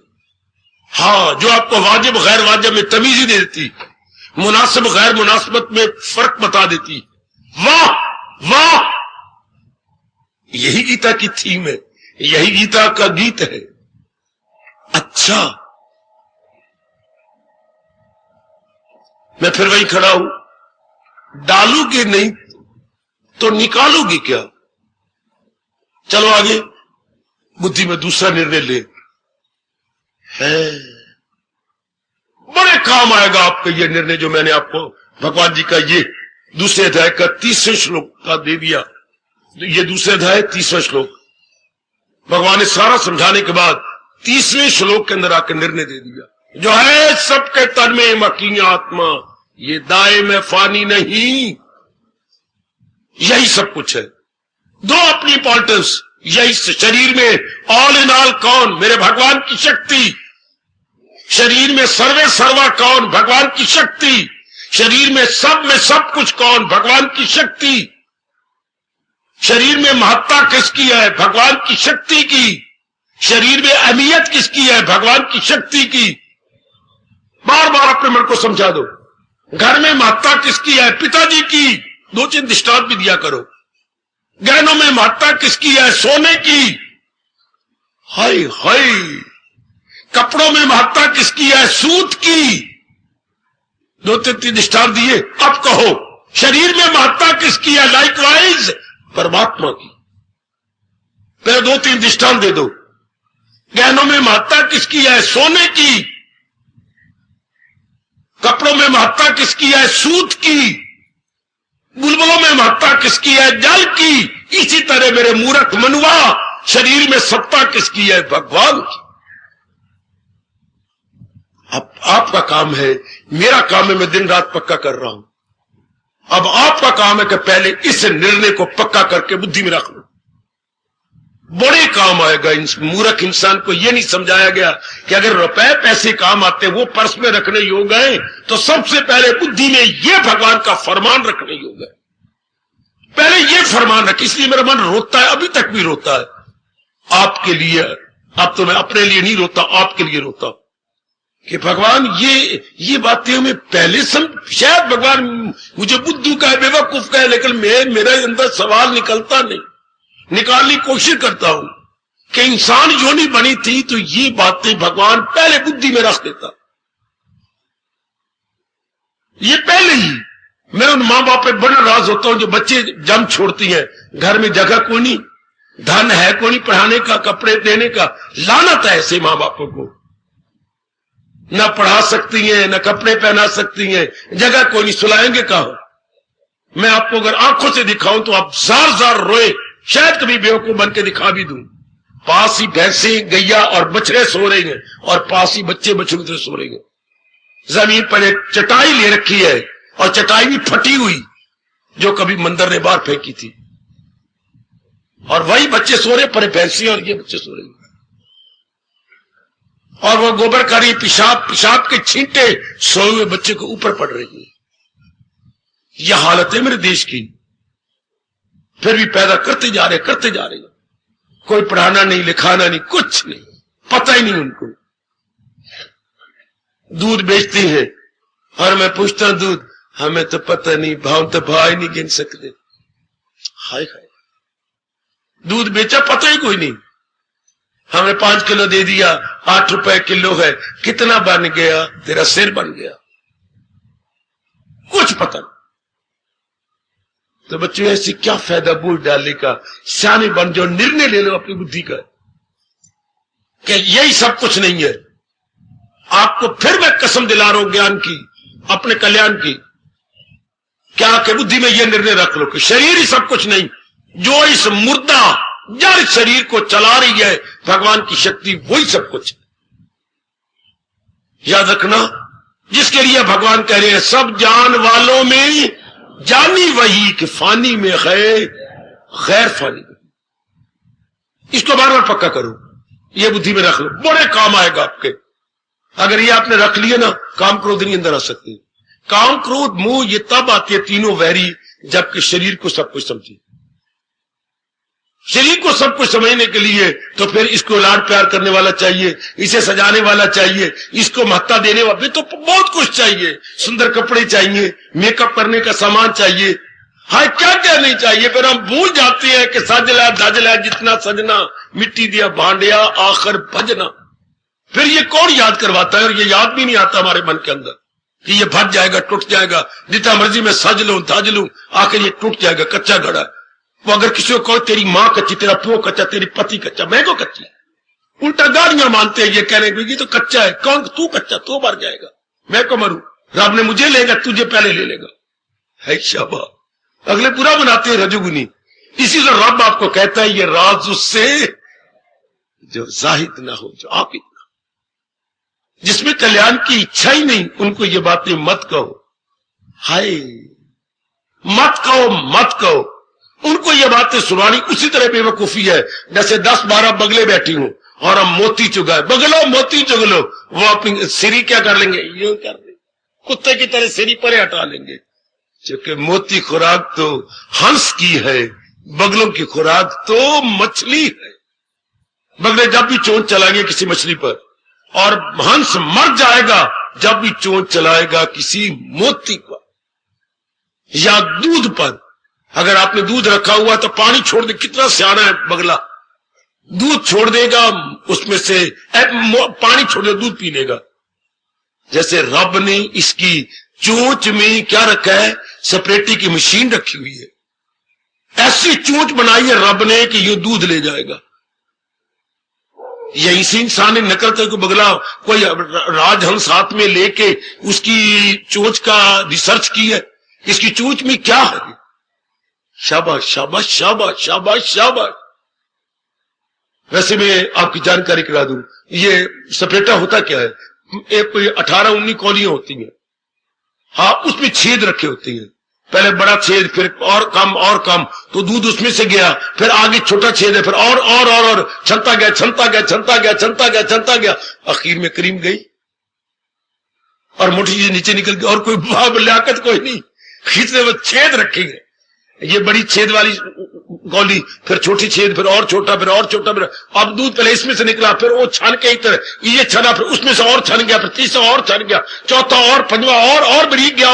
हाँ, जो आपको वाजिब गैर वाजिब में तमीजी दे देती, मुनासिब गैर मुनासिबत में फर्क बता देती। वाह वाह, यही गीता की थीम है, यही गीता का गीत है। अच्छा, मैं फिर वही खड़ा हूं, डालूगे नहीं तो निकालोगे क्या? चलो आगे, बुद्धि में दूसरा निर्णय ले। है बड़े काम आएगा आपका ये निर्णय जो मैंने आपको भगवान जी का ये दूसरे अध्याय का 30वें श्लोक का दे दिया। ये दूसरे अध्याय 30वां श्लोक, भगवान ने सारा समझाने के बाद 30वें श्लोक के अंदर आकर निर्णय दे दिया, जो है सबके तन में मकी आत्मा, ये दाए में फानी नहीं, यही सब कुछ है। दो अपनी इंपॉर्टेंस, यही शरीर में ऑल इन ऑल कौन? मेरे भगवान की शक्ति। शरीर में सर्वे सर्वा कौन? भगवान की शक्ति। शरीर में सब कुछ कौन? भगवान की शक्ति। शरीर में महत्ता किसकी है? भगवान की शक्ति की। शरीर में अहमियत किसकी है? भगवान की शक्ति की। बार बार अपने मन को समझा दो। घर में महत्ता किसकी है? पिताजी की। 2-3 दृष्टांत भी दिया करो। गहनों में महत्ता किसकी है? सोने की। हाय हाय। कपड़ों में महत्ता किसकी है? सूत की। 2-3 दृष्टांत दिए। अब कहो शरीर में महत्ता किसकी है? लाइकवाइज परमात्मा की। पहले 2-3 दृष्टांत दे दो। गहनों में महत्ता किसकी है? सोने की। कपड़ों में महत्ता किसकी है? सूत की। बुलबुलों में महत्ता किसकी है? जल की। इसी तरह मेरे मूर्ख मनुआ, शरीर में सत्ता किसकी है? भगवान की। अब आपका काम है, मेरा काम है, मैं दिन रात पक्का कर रहा हूं। अब आपका काम है कि पहले इस निर्णय को पक्का करके बुद्धि में रख लो। बड़े काम आएगा। मूर्ख इंसान को यह नहीं समझाया गया कि अगर रुपए पैसे काम आते वो पर्स में रखने योग्य है, तो सबसे पहले बुद्धि में यह भगवान का फरमान रखने योग्य है। पहले यह फरमान रख। इसलिए मेरा मन रोता है, अभी तक भी रोता है आपके लिए। अब तो मैं अपने लिए नहीं रोता, आपके लिए रोता कि भगवान ये बातें हमें पहले शायद भगवान मुझे बुद्धू का है, बेवकूफ का है, लेकिन मेरे अंदर सवाल निकलता नहीं। निकालने की कोशिश करता हूं कि इंसान योनि बनी थी तो ये बातें भगवान पहले बुद्धि में रख देता। ये पहले ही मैं उन मां बाप पे बड़ा नाराज होता हूं जो बच्चे जम छोड़ती हैं। घर में जगह कोई नहीं, धन है कोई नहीं पढ़ाने का, कपड़े देने का। लानत है ऐसे मां बापों को। ना पढ़ा सकती हैं, ना कपड़े पहना सकती हैं, जगह कोई नहीं, सुलाएंगे कहां। मैं आपको अगर आंखों से दिखाऊं तो आप जार जार रोए। शायद कभी बेवकूफ बन के दिखा भी दूं। पास ही भैंसे, गैया और बछड़े सो रहे हैं और पास ही बच्चे बछड़े सो रहे हैं। जमीन पर एक चटाई ले रखी है और चटाई भी फटी हुई जो कभी मंदिर ने बाहर फेंकी थी, और वही बच्चे सो रहे पर भैंसी और ये बच्चे सो रहे हैं। और वो गोबर का रही, पेशाब के छींटे सोए हुए बच्चे को ऊपर पड़ रही है। यह हालत है मेरे देश की। फिर भी पैदा करते जा रहे। कोई पढ़ाना नहीं, लिखाना नहीं, कुछ नहीं, पता ही नहीं उनको। दूध बेचते हैं और मैं पूछता हूं दूध, हमें तो पता नहीं, भाव तो भाव ही नहीं गिन सकते। हाय हाय, दूध बेचा पता ही कोई नहीं। हमने 5 किलो दे दिया, 8 रुपए किलो है, कितना बन गया? तेरा सिर बन गया। कुछ पता नहीं। तो बच्चों ऐसी क्या फायदा बूढ़ डालने का? सियाने बन जाओ, निर्णय ले लो अपनी बुद्धि का कि यही सब कुछ नहीं है। आपको फिर मैं कसम दिला रहा हूं ज्ञान की, अपने कल्याण की। क्या कि बुद्धि में यह निर्णय रख लो कि शरीर ही सब कुछ नहीं। जो इस मुर्दा जड़ शरीर को चला रही है भगवान की शक्ति, वही सब कुछ। याद रखना, जिसके लिए भगवान कह रहे हैं सब जान वालों में जानी वही कि फानी में है गैर फानी में। इसको बार बार पक्का करो, ये बुद्धि में रख लो, बड़े काम आएगा आपके। अगर ये आपने रख लिए ना, काम क्रोध नहीं अंदर आ सकते। काम क्रोध मोह ये तब आती है तीनों वैरी, जबकि शरीर को सब कुछ समझे। शरीर को सब कुछ समझने के लिए तो फिर इसको लाड प्यार करने वाला चाहिए, इसे सजाने वाला चाहिए, इसको महत्ता देने वाला, तो बहुत कुछ चाहिए। सुंदर कपड़े चाहिए, मेकअप करने का सामान चाहिए, हाय क्या क्या नहीं चाहिए। फिर हम भूल जाते हैं कि सजला धजला जितना सजना, मिट्टी दिया भांडिया आखिर भजना। फिर ये कौन याद करवाता है? और ये याद भी नहीं आता हमारे मन के अंदर कि ये भज जाएगा, टूट जाएगा। जितना मर्जी मैं सज लूं धज लूं, आखिर ये टूट जाएगा, कच्चा घड़ा। वो अगर किसी को कहो तेरी मां कच्ची, तेरा प्यो कच्चा, तेरी पति कच्चा, मैं को कच्ची, उल्टा गालियां मानते हैं। ये कह रहे हैं ये तो कच्चा है। कौन? तू कच्चा, तू मर जाएगा, मैं को मरूं। रब ने मुझे लेगा, तुझे पहले ले लेगा। है शाबाश। अगले पूरा बनाते हैं रजोगुनी। इसी से रब आपको कहता है ये राज उससे जो जाहिद ना हो, जो आबिद ना हो, जिसमें कल्याण की इच्छा ही नहीं, उनको ये बातें मत कहो। हाय, मत कहो, मत कहो। उनको ये बातें सुनानी उसी तरह बेवकूफी है जैसे 10-12 बगले बैठी हूं और हम मोती चुगाए, बगलो मोती चुग लो। वो अपनी सिरी क्या कर लेंगे, यूं कर लेंगे, कुत्ते की तरह सिरी परे हटा लेंगे। क्योंकि मोती खुराक तो हंस की है, बगलों की खुराक तो मछली है। बगले जब भी चोंच चलाएंगे किसी मछली पर, और हंस मर जाएगा जब भी चोंच चलाएगा किसी मोती पर या दूध पर। अगर आपने दूध रखा हुआ तो पानी छोड़ दे, कितना सियाना है बगला, दूध छोड़ देगा, उसमें से पानी छोड़ दे, दूध पी लेगा। जैसे रब ने इसकी चोंच में क्या रखा है, सेपरेटी की मशीन रखी हुई है। ऐसी चोंच बनाई है रब ने कि ये दूध ले जाएगा। यही से इंसान ने निकलते को बगला कोई राजहंस हाथ में लेके उसकी चोंच का रिसर्च की है, इसकी चोंच में क्या है। शाबाश शाबाश शाबाश शाबाश शाबाश। वैसे मैं आपकी जानकारी करा दूं, ये सपेटा होता क्या है, एक 18-19 कौलियां होती हैं। हाँ, उसमें छेद रखे होते हैं, पहले बड़ा छेद, फिर और कम, तो दूध उसमें से गया, फिर आगे छोटा छेद है, फिर और छनता गया, आखिर में क्रीम गई और मोटी चीज नीचे निकल गई, और कोई लियाकत कोई नहीं, खींचने में छेद रखेंगे। ये बड़ी छेद वाली कौली, फिर छोटी छेद, फिर और छोटा, फिर अब दूध पहले इसमें से निकला, फिर वो छन के इधर ये छना, फिर उसमें से और छन गया, फिर तीसरा और छन गया, चौथा और, पंजवा और बारीक गया,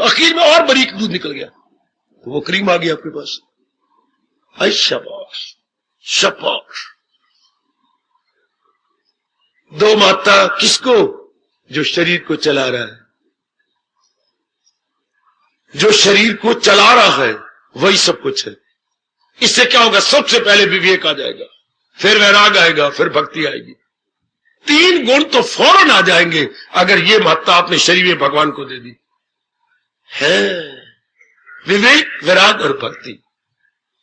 आखिर में और बारीक दूध निकल गया, तो वो क्रीम आ गई आपके पास। आई शाबाश शाबाश। दो माता किसको, जो शरीर को चला रहा है, जो शरीर को चला रहा है वही सब कुछ है। इससे क्या होगा, सबसे पहले विवेक आ जाएगा, फिर वैराग आएगा, फिर भक्ति आएगी। 3 गुण तो फौरन आ जाएंगे अगर ये महत्ता आपने शरीर में भगवान को दे दी है। विवेक, वैराग और भक्ति।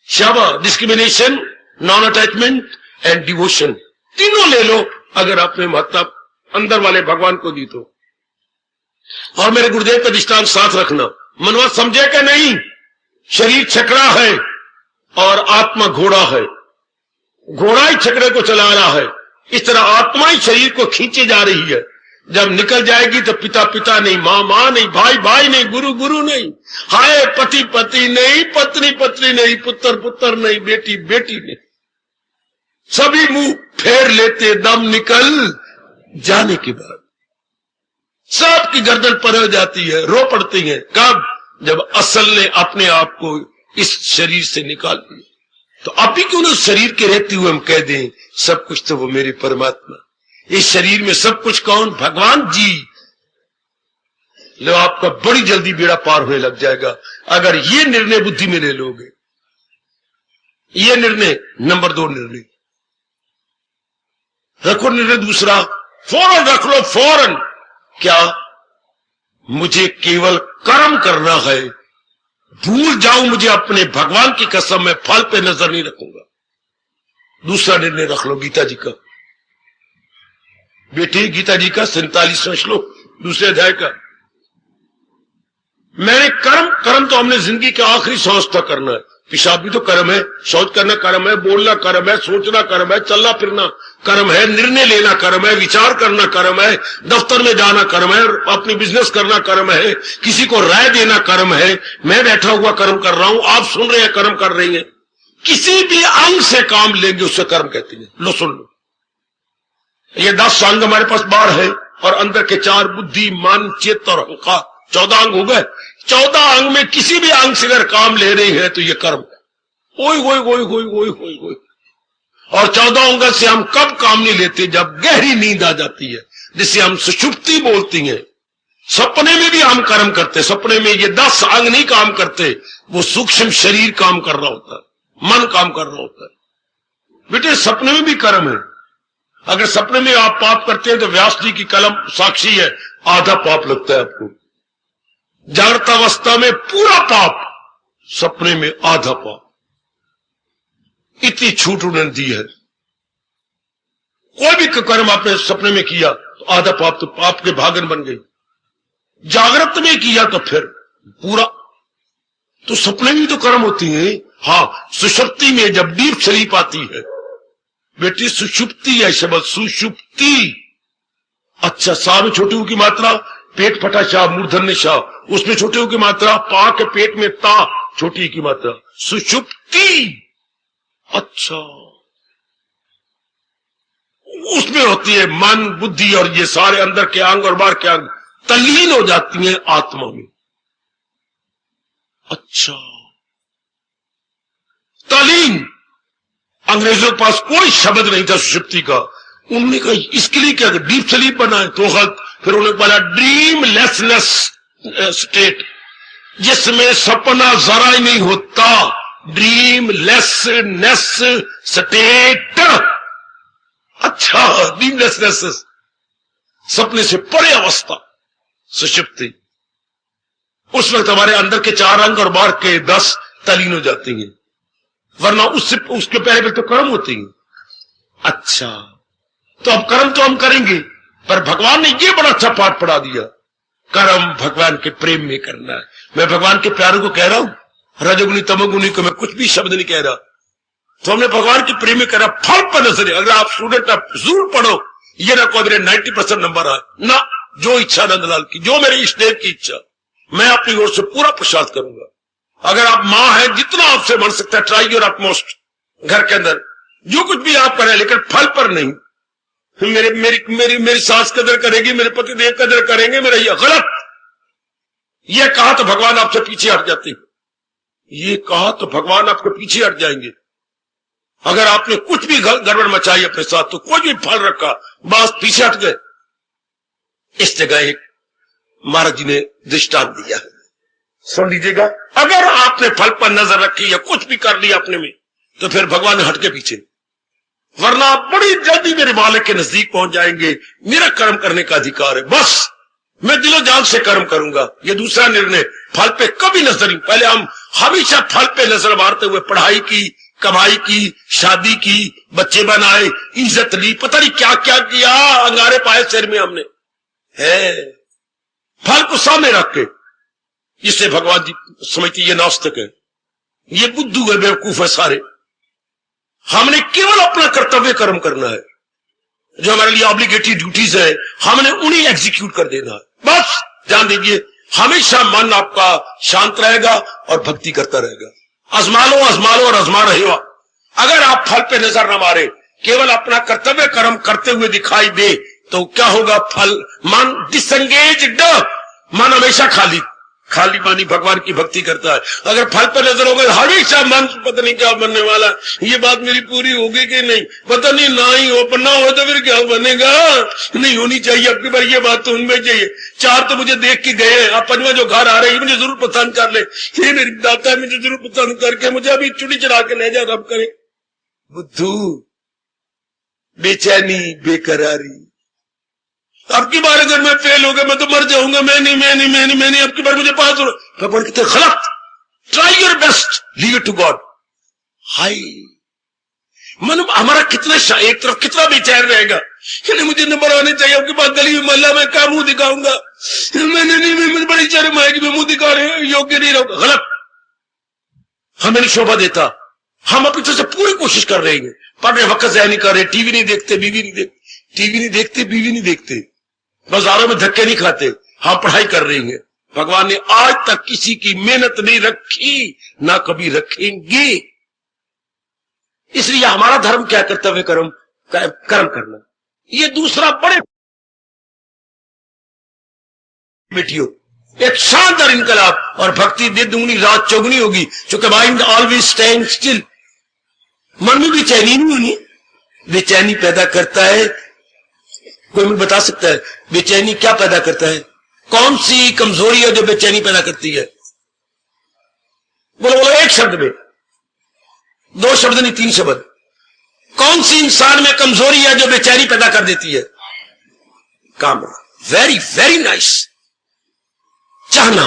शाबाश। Discrimination, non attachment and devotion, तीनों ले लो अगर आपने महत्ता अंदर वाले भगवान को दी तो। और मेरे गुरुदेव का दृष्टांत साथ रखना, मनवा समझे कि नहीं, शरीर छकड़ा है और आत्मा घोड़ा है, घोड़ा ही छकड़े को चला रहा है, इस तरह आत्मा ही शरीर को खींचे जा रही है। जब निकल जाएगी तो पिता पिता नहीं, मां मां नहीं, भाई भाई नहीं, गुरु गुरु नहीं, हाय पति पति नहीं, पत्नी पत्नी नहीं, पुत्र पुत्र नहीं, बेटी बेटी नहीं, सभी मुंह फेर लेते दम निकल जाने के बाद। सबकी गर्दन पर हो जाती है, रो पड़ती है। कब? जब असल ने अपने आप को इस शरीर से निकाल लिया। तो आप ही क्यों ना शरीर के रहते हुए हम कह दें सब कुछ तो वो मेरे परमात्मा, इस शरीर में सब कुछ कौन? भगवान जी। लो, आपका बड़ी जल्दी बेड़ा पार होने लग जाएगा अगर ये निर्णय बुद्धि में ले लोगे। ये निर्णय नंबर 2 निर्णय रखो। निर्णय दूसरा, फौरन रख लो, फौरन। क्या? मुझे केवल कर्म करना है, भूल जाऊं मुझे अपने भगवान की कसम, मैं फल पे नजर नहीं रखूंगा। दूसरा निर्णय रख लो गीता जी का। बेटी, गीता जी का 47वां श्लोक दूसरे अध्याय का। मैंने कर्म तो हमने जिंदगी के आखिरी सांस तक करना है। पेशाब भी तो कर्म है, शौच करना कर्म है, बोलना कर्म है, सोचना कर्म है, चलना फिरना कर्म है, निर्णय लेना कर्म है, विचार करना कर्म है, दफ्तर में जाना कर्म है, अपनी बिजनेस करना कर्म है, किसी को राय देना कर्म है। मैं बैठा हुआ कर्म कर रहा हूं, आप सुन रहे हैं कर्म कर रही हैं। किसी भी अंग से काम लेंगे उससे कर्म कहती है। लो सुन लो, ये 10 अंग हमारे पास बाहर है और अंदर के 4 बुद्धि मन चित्त और अहंकार, 14 अंग हो गए। 14 अंग में किसी भी अंग से अगर काम ले रही है तो ये कर्म है। ओए ओए ओए ओए ओए ओए ओए। और 14 अंग से हम कब काम नहीं लेते? जब गहरी नींद आ जाती है, जिसे हम सुषुप्ति बोलती हैं। सपने में भी हम कर्म करते, सपने में ये 10 अंग नहीं काम करते, वो सूक्ष्म शरीर काम कर रहा होता है, मन काम कर रहा होता है। बेटे, सपने में भी कर्म है। अगर सपने में आप पाप करते हैं तो व्यास जी की कलम साक्षी है, आधा पाप लगता है आपको। जागृत अवस्था में पूरा पाप, सपने में आधा पाप। इतनी छूट उन्होंने दी है। कोई भी कर्म आपने सपने में किया तो आधा पाप तो पाप के भागन बन गई, जागृत में किया तो फिर पूरा। तो सपने में तो कर्म होती है। हाँ, सुषुप्ति में जब डीप स्लीप आती है बेटी, सुषुप्ति है शब्द, सुषुप्ति। अच्छा, सा में छोटी ऊ की मात्रा, पेट फटा शाह, मूर्धन्य शाह, उसमें छोटे ऊ की मात्रा, पा के पेट में ता, छोटी की मात्रा, सुषुप्ति। अच्छा, उसमें होती है मन, बुद्धि और ये सारे अंदर के अंग और बाहर के अंग तल्लीन हो जाती हैं आत्मा में। अच्छा, तल्लीन। अंग्रेजों के पास कोई शब्द नहीं था सुषुप्ति का। उन्होंने कहा इसके लिए क्या, डीप स्लीप बनाए तो गलत। फिर उन्होंने बोला ड्रीमलेसनेस स्टेट, जिसमें सपना जरा ही नहीं होता, ड्रीमलेसनेस स्टेट। अच्छा, ड्रीमलेसनेस, सपने से परे अवस्था, सुषुप्ति। उस वक्त हमारे अंदर के 4 अंग और बाहर के 10 तलीन हो जाती हैं, वरना उससे उसके पहले तो कर्म होती हैं। अच्छा, तो अब कर्म तो हम करेंगे, पर भगवान ने ये बड़ा अच्छा पाठ पढ़ा दिया, कर्म भगवान के प्रेम में करना है। मैं भगवान के प्यारों को कह रहा हूं, रजोगुनी तमोगुनी को मैं कुछ भी शब्द नहीं कह रहा। तो हमने भगवान के प्रेम में करा, फल पर नजर। अगर आप स्टूडेंट, आप जरूर पढ़ो, ये ना कोई मेरे 90% नंबर आए ना, जो इच्छा नंदलाल की, जो मेरे इष्ट देव की इच्छा, मैं अपनी ओर से पूरा प्रसाद करूंगा। अगर आप मां हैं, जितना आपसे बन सकता है, ट्राई योर अपमोस्ट, घर के अंदर जो कुछ भी आप करें, लेकिन फल पर नहीं। मेरी सास कदर करेगी, मेरे पति देव कदर करेंगे, मेरा ये गलत। ये कहा तो भगवान आपसे पीछे हट जाते हैं, ये कहा तो भगवान आपके पीछे हट जाएंगे। अगर आपने कुछ भी गड़बड़ मचाई अपने साथ, तो कोई भी फल रखा, बस पीछे हट गए। इस जगह एक महाराज जी ने दृष्टांत दिया है, सुन लीजिएगा। अगर आपने फल पर नजर रखी या कुछ भी कर लिया अपने में, तो फिर भगवान ने हटके पीछे, वरना आप बड़ी जल्दी मेरे मालिक के नजदीक पहुंच जाएंगे। मेरा कर्म करने का अधिकार है, बस मैं दिलो जान से कर्म करूंगा, ये दूसरा निर्णय। फल पे कभी नजर नहीं। पहले हम हमेशा फल पे नजर मारते हुए पढ़ाई की, कमाई की, शादी की, बच्चे बनाए, इज्जत ली, पता नहीं क्या क्या किया, अंगारे पाए सिर में हमने, है फल को सामने रख के। इससे भगवान जी समझती ये नास्तिक है, ये बुद्धू है, बेवकूफ है सारे। हमने केवल अपना कर्तव्य कर्म करना है, जो हमारे लिए ऑब्लिगेटरी ड्यूटीज है, हमने उन्हें एग्जीक्यूट कर देना है, बस। ध्यान दीजिए, हमेशा मन आपका शांत रहेगा और भक्ति करता रहेगा। आजमा लो, आजमा लो और आजमा रहे हो। अगर आप फल पे नजर न मारे, केवल अपना कर्तव्य कर्म करते हुए दिखाई दे, तो क्या होगा? फल, मन डिसंगेज्ड, मन हमेशा खाली खाली पानी भगवान की भक्ति करता है। अगर फल पर नजर होगा, हमेशा मन पता नहीं क्या बनने वाला, ये बात मेरी पूरी होगी कि नहीं, पता नहीं, ना ही हो, पर ना हो तो फिर क्या बनेगा, नहीं होनी चाहिए अब की बार, ये बात तो उनमें चाहिए। 4 तो मुझे देख के गए, अब 5वां जो घर आ रहे हैं मुझे जरूर पसंद कर ले, ये मेरी दाता मुझे जरूर पसंद करके मुझे अभी चुड़ी चढ़ा के ले जा, रब करे। बुद्धू, बेचैनी, बेकरारी, अब की बार अगर मैं फेल हो गया मैं तो मर जाऊंगा, मैं नहीं, अब की बार मुझे पास हो। भगवान कहते गलत, try your best, leave it to God. हाय, मन हमारा कितना एक तरफ कितना बेचैन रहेगा, मुझे नंबर आने चाहिए, आपके पास गली में मल्ला में क्या मुंह दिखाऊंगा, मैंने नहीं, मुझे बड़ी शर्म आएगी, मैं मुंह दिखाने योग्य नहीं रहूंगा। गलत, हमें नहीं शोभा देता। हम अपनी तरफ से पूरी कोशिश कर रहे हैं, पढ़ने वक्त ज़ाया नहीं कर रहे, टीवी नहीं देखते, बीवी नहीं देखते, टीवी नहीं देखते, बीवी नहीं देखते, बाजारों में धक्के नहीं खाते, हम पढ़ाई कर रहे हैं। भगवान ने आज तक किसी की मेहनत नहीं रखी, ना कभी रखेंगे। इसलिए हमारा धर्म क्या? कर्तव्य कर्म करना। ये दूसरा बड़े बेटियों, एक शानदार इनकलाब, और भक्ति दिन दुगनी रात चौगुनी होगी, क्योंकि माइंड ऑलवेज स्टैंड स्टिल। मन में बेचैनी नहीं होनी, बेचैनी पैदा करता है। कोई मुझे बता सकता है बेचैनी क्या पैदा करता है? कौन सी कमजोरी है जो बेचैनी पैदा करती है? बोलो बोलो, एक शब्द में, 2 शब्द नहीं, 3 शब्द। कौन सी इंसान में कमजोरी है जो बेचैनी पैदा कर देती है? काम, वेरी वेरी नाइस, चाहना।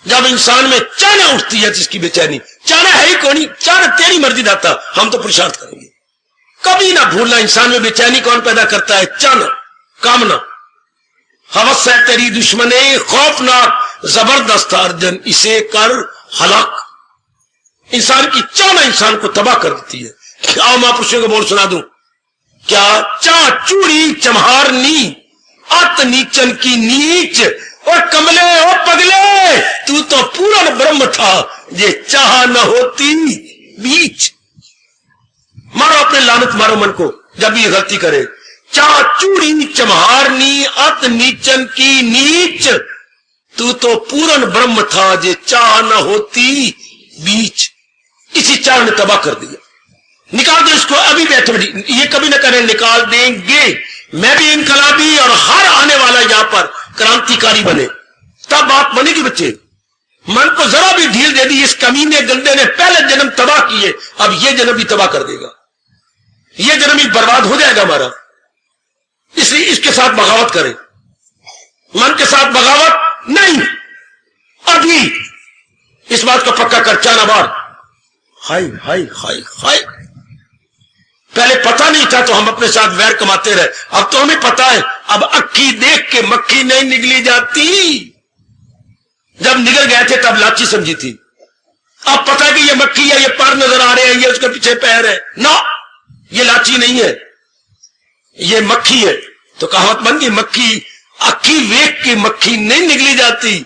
जब इंसान में चाहना उठती है जिसकी बेचैनी, चाहना है ही कौन, चाहना तेरी मर्जी दाता, हम तो पुरुषार्थ करेंगे, कभी ना भूलना। इंसान में बेचैनी कौन पैदा करता है? चाहना, कामना। हवस है तेरी दुश्मने खौफनाक जबरदस्त अर्जन, इसे कर हलाक। इंसान की चाहना इंसान को तबाह कर देती है। आओ महापुरुषों को बोल सुना दूं क्या? चा चूड़ी चमहारनी अत नीचन की नीच, और कमले ओ पगले तू तो पूर्ण ब्रह्म था, ये चाह न होती बीच। मारो अपने लानत, मारो मन को जब भी ये गलती करे। चा चूड़ी चमहारनी अत नीचन की नीच, तू तो पूर्ण ब्रह्म था, ये चाह न होती बीच। इसी चाह ने तबाह कर दिया। निकाल दो इसको अभी बैठे बैठी, ये कभी ना करें, निकाल देंगे। मैं भी इनकलाबी और हर आने वाला यहां पर क्रांतिकारी बने, तब बात बनेगी बच्चे। मन को जरा भी ढील दे दी इस कमीने गंदे ने, पहले जन्म तबाह किए, अब ये जन्म भी तबाह कर देगा, ये जन्म भी बर्बाद हो जाएगा हमारा। इसलिए इसके साथ बगावत करें, मन के साथ बगावत नहीं। अभी इस बात को पक्का कर, चाना बार। हाय हाय हाय हाय, पहले पता नहीं था तो हम अपने साथ वैर कमाते रहे, अब तो हमें पता है। अब अक्की देख के मक्खी नहीं निगली जाती। जब निगल गए थे तब लाची समझी थी, अब पता है कि ये मक्खी है, ये पर नजर आ रहे हैं, ये उसके पीछे पैर है। ना, ये लाची नहीं है, ये मक्खी है। तो कहावत बन गई, मक्खी अक्की देख के मक्खी नहीं निगली जाती।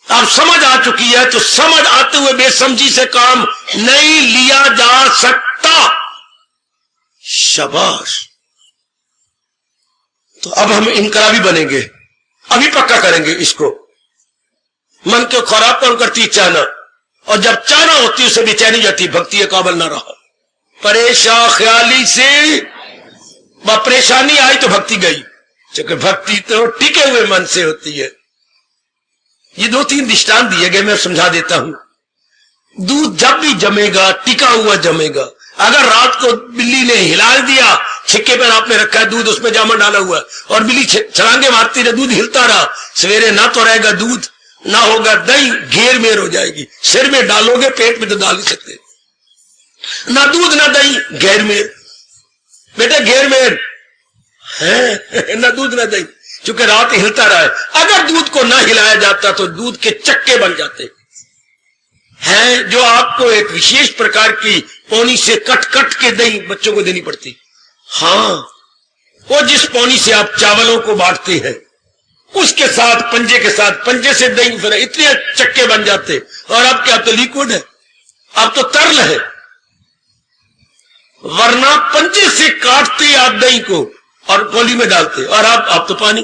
अब समझ आ चुकी है, तो समझ आते हुए बेसमझी से काम नहीं लिया जा सकता। शाबाश। तो अब हम इनकलाबी बनेंगे, अभी पक्का करेंगे इसको। मन को खराब कौन करती? चाहना, और जब चाहना होती है उसे बेचैनी जाती, भक्ति काबल ना रहा। परेशान ख्याली से परेशानी आई तो भक्ति गई, क्योंकि भक्ति तो टिके हुए मन से होती है। ये 2-3 दृष्टांत दिए गए, मैं समझा देता हूं। दूध जब भी जमेगा टिका हुआ जमेगा। अगर रात को बिल्ली ने हिला दिया, छिक्के पर आपने रखा है दूध, उसमें जामन डाला हुआ है, और बिल्ली छलांगे मारती रहे, दूध हिलता रहा, सवेरे ना तो रहेगा दूध, ना होगा दही, घेर मेर हो जाएगी। सिर में डालोगे, पेट में तो डाल ही सकते, ना दूध ना दही, घेर मेर। बेटा घेर मेर है, ना दूध ना दही, क्योंकि रात हिलता रहा है। अगर दूध को ना हिलाया जाता तो दूध के चक्के बन जाते हैं, जो आपको एक विशेष प्रकार की पौनी से कट कट के दही बच्चों को देनी पड़ती। हाँ, वो जिस पौनी से आप चावलों को बांटते हैं, उसके साथ पंजे के साथ, पंजे से दही, फिर इतने चक्के बन जाते। और अब क्या, तो लिक्विड है, अब तो तरल है। वरना पंजे से काटते आप दही को और गोली में डालते, और आप तो पानी।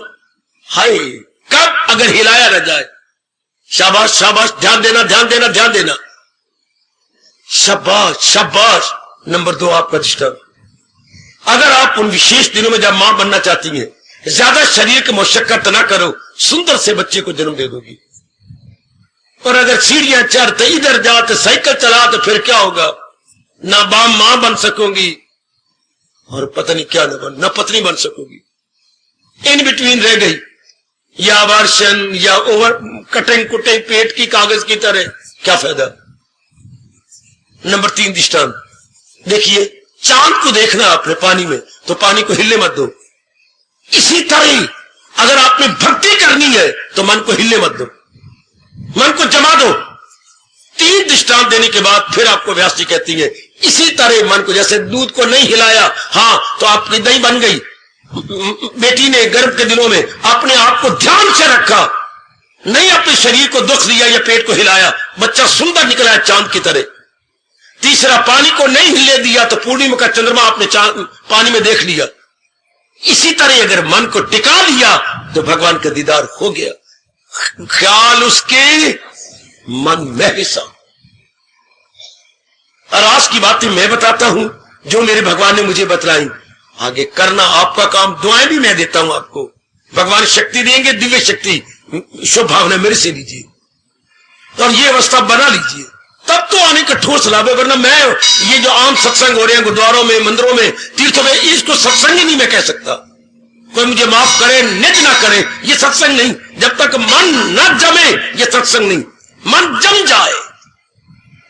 हाय, कब अगर हिलाया न जाए। शाबाश शाबाश, ध्यान देना ध्यान देना ध्यान देना, शाबाश शाबाश। नंबर 2 आपका दृष्टांत, अगर आप उन विशेष दिनों में जब मां बनना चाहती हैं, ज्यादा शरीर की मशक्कत ना करो, सुंदर से बच्चे को जन्म दे दोगी। और अगर सीढ़ियां चढ़ते, इधर जाते, साइकिल चला, तो फिर क्या होगा? ना मां बन सकोगी, और पता नहीं क्या ना पत्नी बन सकोगी। इन बिटवीन रह गई, या अबार्शन या ओवर कटिंग कुटिंग पेट की कागज की तरह, क्या फायदा। नंबर 3 दृष्टांत देखिए, चांद को देखना आपने पानी में, तो पानी को हिलने मत दो। इसी तरह अगर आपने भक्ति करनी है तो मन को हिलने मत दो, मन को जमा दो। 3 दृष्टांत देने के बाद फिर आपको व्यास जी कहती है, इसी तरह मन को, जैसे दूध को नहीं हिलाया, हाँ तो आपकी दही बन गई। बेटी ने गर्भ के दिनों में अपने आप को ध्यान से रखा, नहीं अपने शरीर को दुख दिया या पेट को हिलाया, बच्चा सुंदर निकला है चांद की तरह। तीसरा, पानी को नहीं हिलने दिया तो पूर्णिमा का चंद्रमा आपने पानी में देख लिया। इसी तरह अगर मन को टिका लिया तो भगवान का दीदार हो गया। ख्याल उसके मन में हिस्सा। और आज की बातें मैं बताता हूं जो मेरे भगवान ने मुझे बतलाई। आगे करना आपका काम, दुआएं भी मैं देता हूं आपको। भगवान शक्ति देंगे, दिव्य शक्ति, शुभ भावना मेरे से लीजिए और ये अवस्था बना लीजिए, तब तो आने का ठोस लाभ है। वरना मैं ये जो आम सत्संग हो रहे हैं गुरुद्वारों में, मंदिरों में, तीर्थों में, इसको सत्संग ही नहीं मैं कह सकता। कोई मुझे माफ करे, निज ना करे, ये सत्संग नहीं। जब तक मन न जमे ये सत्संग नहीं। मन जम जाए,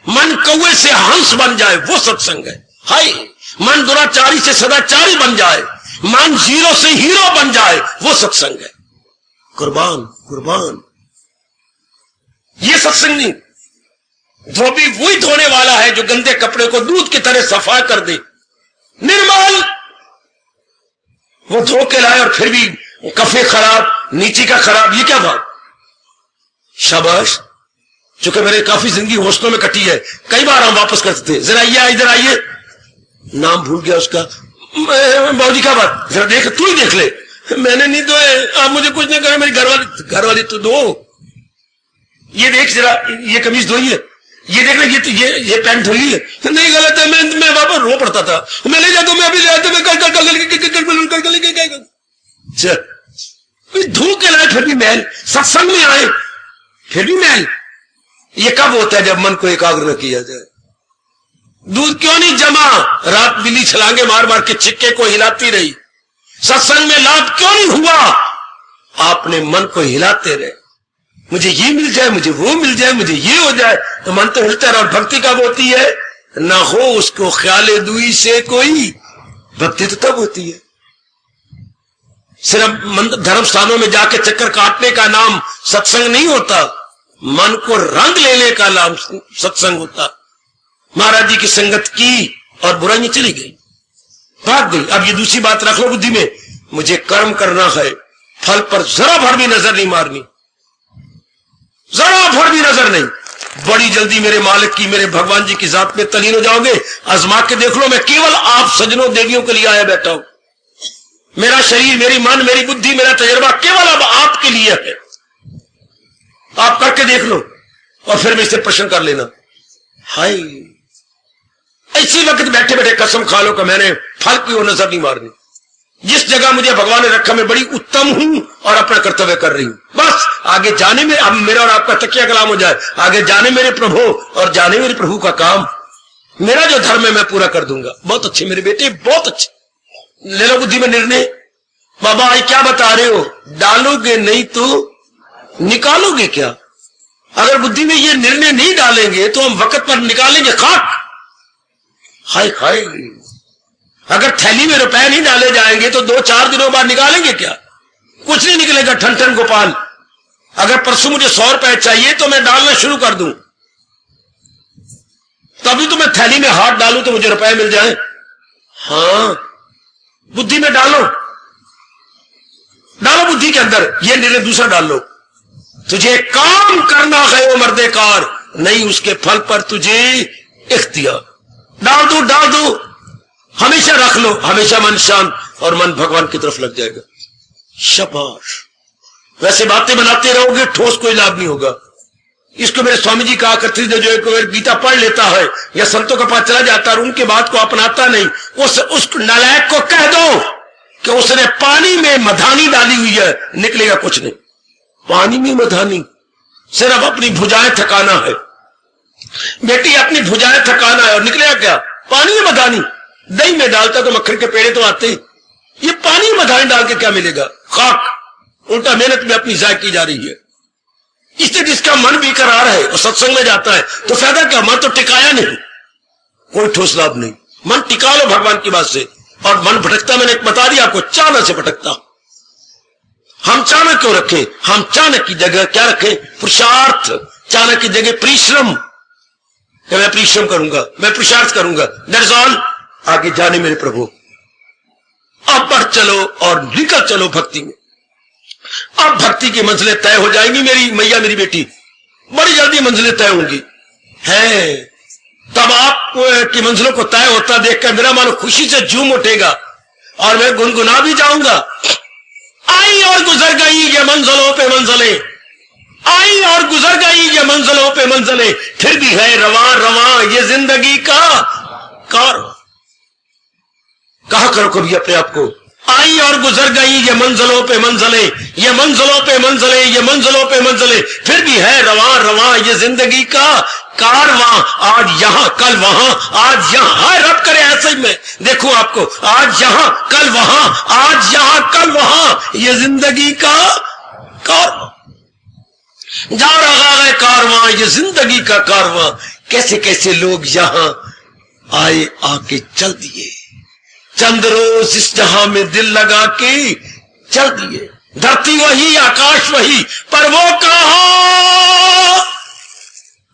मन कौवे से हंस बन जाए, वो सत्संग है। हाय, मन दुराचारी से सदाचारी बन जाए, मन जीरो से हीरो बन जाए, वो सत्संग है। कुर्बान कुर्बान, ये सत्संग नहीं। धोबी वही धोने वाला है जो गंदे कपड़े को दूध की तरह सफा कर दे, निर्मल। वो धो के लाए और फिर भी कफे खराब, नीचे का खराब, ये क्या बात। शाबाश, चूंकि मेरे काफी जिंदगी हौसलों में कटी है, कई बार हम वापस करते थे, जरा आइए इधर आइए, नाम भूल गया उसका, बाबूजी क्या बात, जरा देख, तू ही देख ले। मैंने नहीं धोए, आप मुझे कुछ नहीं कहा, मेरी घरवाली तो दो। ये देख जरा, ये कमीज धोई है, ये देख ले, ये पैंट धोई है, नहीं गलत है। मैं वापस रो पड़ता था, मैं ले जाता हूं, मैं अभी ले आता, मैं धो के लाए, फिर भी मैल, सत्संग में आए फिर भी मैल। ये कब होता है? जब मन को एकाग्र न किया जाए। दूध क्यों नहीं जमा? रात बिल्ली छलांगे मार मार के छिक्के को हिलाती रही। सत्संग में लाभ क्यों नहीं हुआ? आपने मन को हिलाते रहे, मुझे ये मिल जाए, मुझे वो मिल जाए, मुझे ये हो जाए, तो मन तो हिलता रहा। और भक्ति कब होती है? ना हो उसको ख्याले दुई से कोई, भक्ति तो तब होती है। सिर्फ धर्म स्थानों में जाके चक्कर काटने का नाम सत्संग नहीं होता, मन को रंग लेने का नाम सत्संग होता। महाराज जी की संगत की और बुराइयां चली गई, भाग गई। अब ये दूसरी बात रख लो बुद्धि में, मुझे कर्म करना है, फल पर जरा भर भी नजर नहीं मारनी, जरा भर भी नजर नहीं। बड़ी जल्दी मेरे मालिक की, मेरे भगवान जी की जात में तलीन हो जाओगे। आजमा के देख लो, मैं केवल आप सज्जनों देवियों के लिए आया बैठा हूं। मेरा शरीर, मेरी मन, मेरी बुद्धि, मेरा तजर्बा केवल अब आपके लिए है। आप करके देख लो और फिर मुझसे प्रश्न कर लेना। हाय, इसी वक्त बैठे बैठे कसम खा लो कि मैंने फल की ओर नजर नहीं मारनी। जिस जगह मुझे भगवान ने रखा, मैं बड़ी उत्तम हूं और अपना कर्तव्य कर रही हूं। बस आगे जाने में, अब मेरा और आपका तकिया कलाम हो जाए, आगे जाने मेरे प्रभु और जाने मेरे प्रभु का काम। मेरा जो धर्म है मैं पूरा कर दूंगा। बहुत अच्छे मेरे बेटे, बहुत अच्छे। ले लो बुद्धि में निर्णय। बाबा आज क्या बता रहे हो? डालोगे नहीं तो निकालोगे क्या? अगर बुद्धि में ये निर्णय नहीं डालेंगे तो हम वक्त पर निकालेंगे खाक। हाय हाय, अगर थैली में रुपए नहीं डाले जाएंगे तो 2-4 दिनों बाद निकालेंगे क्या? कुछ नहीं निकलेगा। ठन ठन गोपाल, अगर परसों मुझे 100 रुपए चाहिए तो मैं डालना शुरू कर दूं, तभी तो मैं थैली में हाथ डालूं तो मुझे रुपए मिल जाए। हाँ, बुद्धि में डालो, डालो बुद्धि के अंदर ये निर्णय दूसरा डाल लो। तुझे काम करना है वो मर्दे कार, नहीं उसके फल पर तुझे इख्तियार। डाल दो, डाल दो, हमेशा रख लो, हमेशा मन शांत और मन भगवान की तरफ लग जाएगा। शाबाश। वैसे बातें बनाते रहोगे, ठोस कोई लाभ नहीं होगा। इसको मेरे स्वामी जी कहा करते थे, जो एक गीता पढ़ लेता है या संतों के पास चला जाता है और उनके बात को अपनाता नहीं, उस नालायक को कह दो कि उसने पानी में मधानी डाली हुई है, निकलेगा कुछ नहीं। पानी में मधानी, सिर्फ अपनी भुजाएं थकाना है बेटी, अपनी भुजाएं थकाना है और निकलेगा क्या? पानी में मधानी। दही में डालता तो मक्खन के पेड़े तो आते, ये पानी में मधानी डाल के क्या मिलेगा? खाक। उल्टा मेहनत में अपनी जाय की जा रही है। इससे जिसका मन बेकरार है और सत्संग में जाता है तो फायदा क्या? मन तो टिकाया नहीं, कोई ठोस लाभ नहीं। मन टिका लो भगवान की बात से। और मन भटकता, मैंने बता दिया आपको, चाणक से भटकता। हम चाणक क्यों रखें? हम चाणक की जगह क्या रखें? पुरुषार्थ। चाणक की जगह परिश्रम, कि मैं परिश्रम करूंगा, मैं पुरुषार्थ करूंगा। That's all. आगे जाने मेरे प्रभु। अब बढ़ चलो और निकल चलो भक्ति में। अब भक्ति की मंजिलें तय हो जाएंगी। मेरी मैया, मेरी बेटी, बड़ी जल्दी मंजिलें तय होंगी है। तब आप की मंजिलों को तय होता देखकर मेरा मन खुशी से झूम उठेगा और मैं गुनगुना भी जाऊंगा। आई और गुजर गई ये मंजिलों पे मंजिलें, आई और गुजर गई ये मंजिलों पे मंजिलें, फिर भी है रवां रवां ये जिंदगी का कार। कहा करो कभी अपने आप को, आई और गुजर गई ये मंजिलों पे मंजिलें, ये मंजिलों पे मंजिलें, ये मंजिलों पे मंजिलें, फिर भी है रवां रवां ये जिंदगी का कारवां। आज यहां कल वहां, आज यहां, रब करे ऐसे ही मैं देखूं आपको, आज यहां कल वहां, आज यहां कल वहां, ये जिंदगी का कारवां। जा रहा है कारवां, ये जिंदगी का कारवां। कैसे कैसे लोग यहां आए, आके चल दिए। चंद रोज इस जहां में दिल लगा के चल दिए। धरती वही, आकाश वही, पर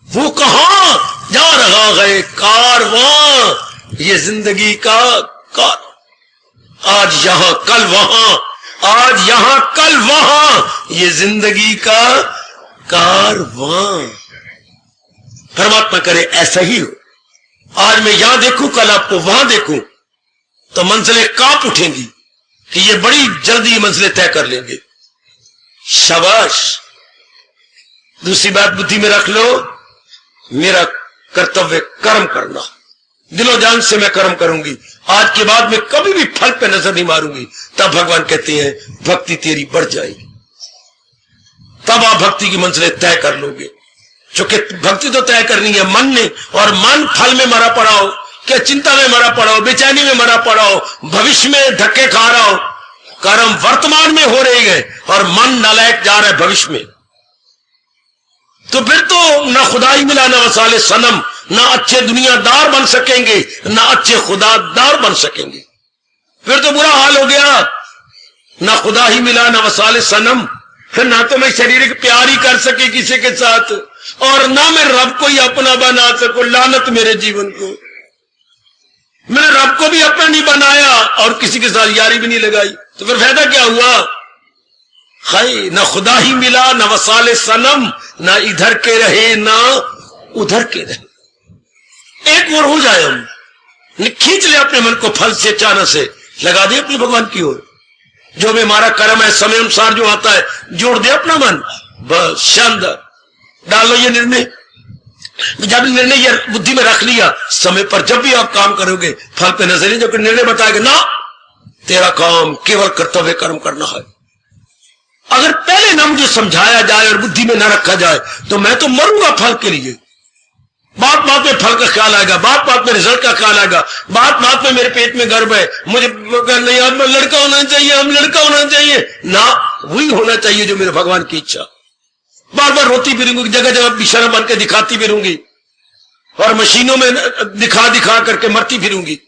वो कहां जा रहा है कारवां, ये जिंदगी का कार। आज यहां कल वहां, आज यहां कल वहां, ये जिंदगी का कारवां। परमात्मा करे ऐसा ही हो। आज मैं यहां देखूं, कल आपको वहां देखूं, तो मंजिलें कांप उठेंगी कि ये बड़ी जल्दी मंजिलें तय कर लेंगे। शाबाश। दूसरी बात बुद्धि में रख लो, मेरा कर्तव्य कर्म करना। दिलो जान से मैं कर्म करूंगी। आज के बाद मैं कभी भी फल पे नजर नहीं मारूंगी। तब भगवान कहते हैं भक्ति तेरी बढ़ जाएगी, तब आप भक्ति की मंजिलें तय कर लोगे। क्योंकि भक्ति तो तय करनी है मन ने, और मन फल में मरा पड़ा हो, क्या चिंता में मरा पड़ा हो, बेचैनी में मरा पड़ा हो, भविष्य में धक्के खा रहा हो। कर्म वर्तमान में हो रहे हैं और मन नालायक जा रहा है भविष्य में। तो फिर तो ना खुदा ही मिला, ना वसाले सनम, ना अच्छे दुनियादार बन सकेंगे, ना अच्छे खुदादार बन सकेंगे। फिर तो बुरा हाल हो गया। ना खुदा ही मिला, ना वसाले सनम, फिर ना तो मैं शारीरिक प्यार ही कर सके किसी के साथ, और ना मैं रब को ही अपना बना सकूं। लानत मेरे जीवन को, मैंने रब को भी अपना नहीं बनाया और किसी के साथ यारी भी नहीं लगाई, तो फिर फायदा क्या हुआ? हाय, ना खुदा ही मिला, ना वसाले सनम, ना इधर के रहे ना उधर के रहे। एक और हो जाए हम, खींच ले अपने मन को फल से, चाना से, लगा दे अपने भगवान की ओर। जो भी हमारा कर्म है, समय अनुसार जो आता है, जोड़ दे अपना मन। बस शानदार। डालो ये निर्णय। जब निर्णय ये बुद्धि में रख लिया, समय पर जब भी आप काम करोगे फल पे नजर नहीं, जो निर्णय बताएगा ना तेरा काम केवल कर्तव्य कर्म करना है। अगर पहले ना मुझे समझाया जाए और बुद्धि में ना रखा जाए तो मैं तो मरूंगा फल के लिए। बात बात में फल का ख्याल आएगा, बात बात में रिजल्ट का ख्याल आएगा, बात बात में मेरे पेट में गर्भ है, मुझे नहीं अब लड़का होना चाहिए, हम लड़का होना चाहिए ना, वही होना चाहिए जो मेरे भगवान की इच्छा। बार बार रोती फिरूंगी, जगह जगह बिशरा बन के दिखाती फिरूंगी, और मशीनों में दिखा दिखा करके मरती फिरूंगी।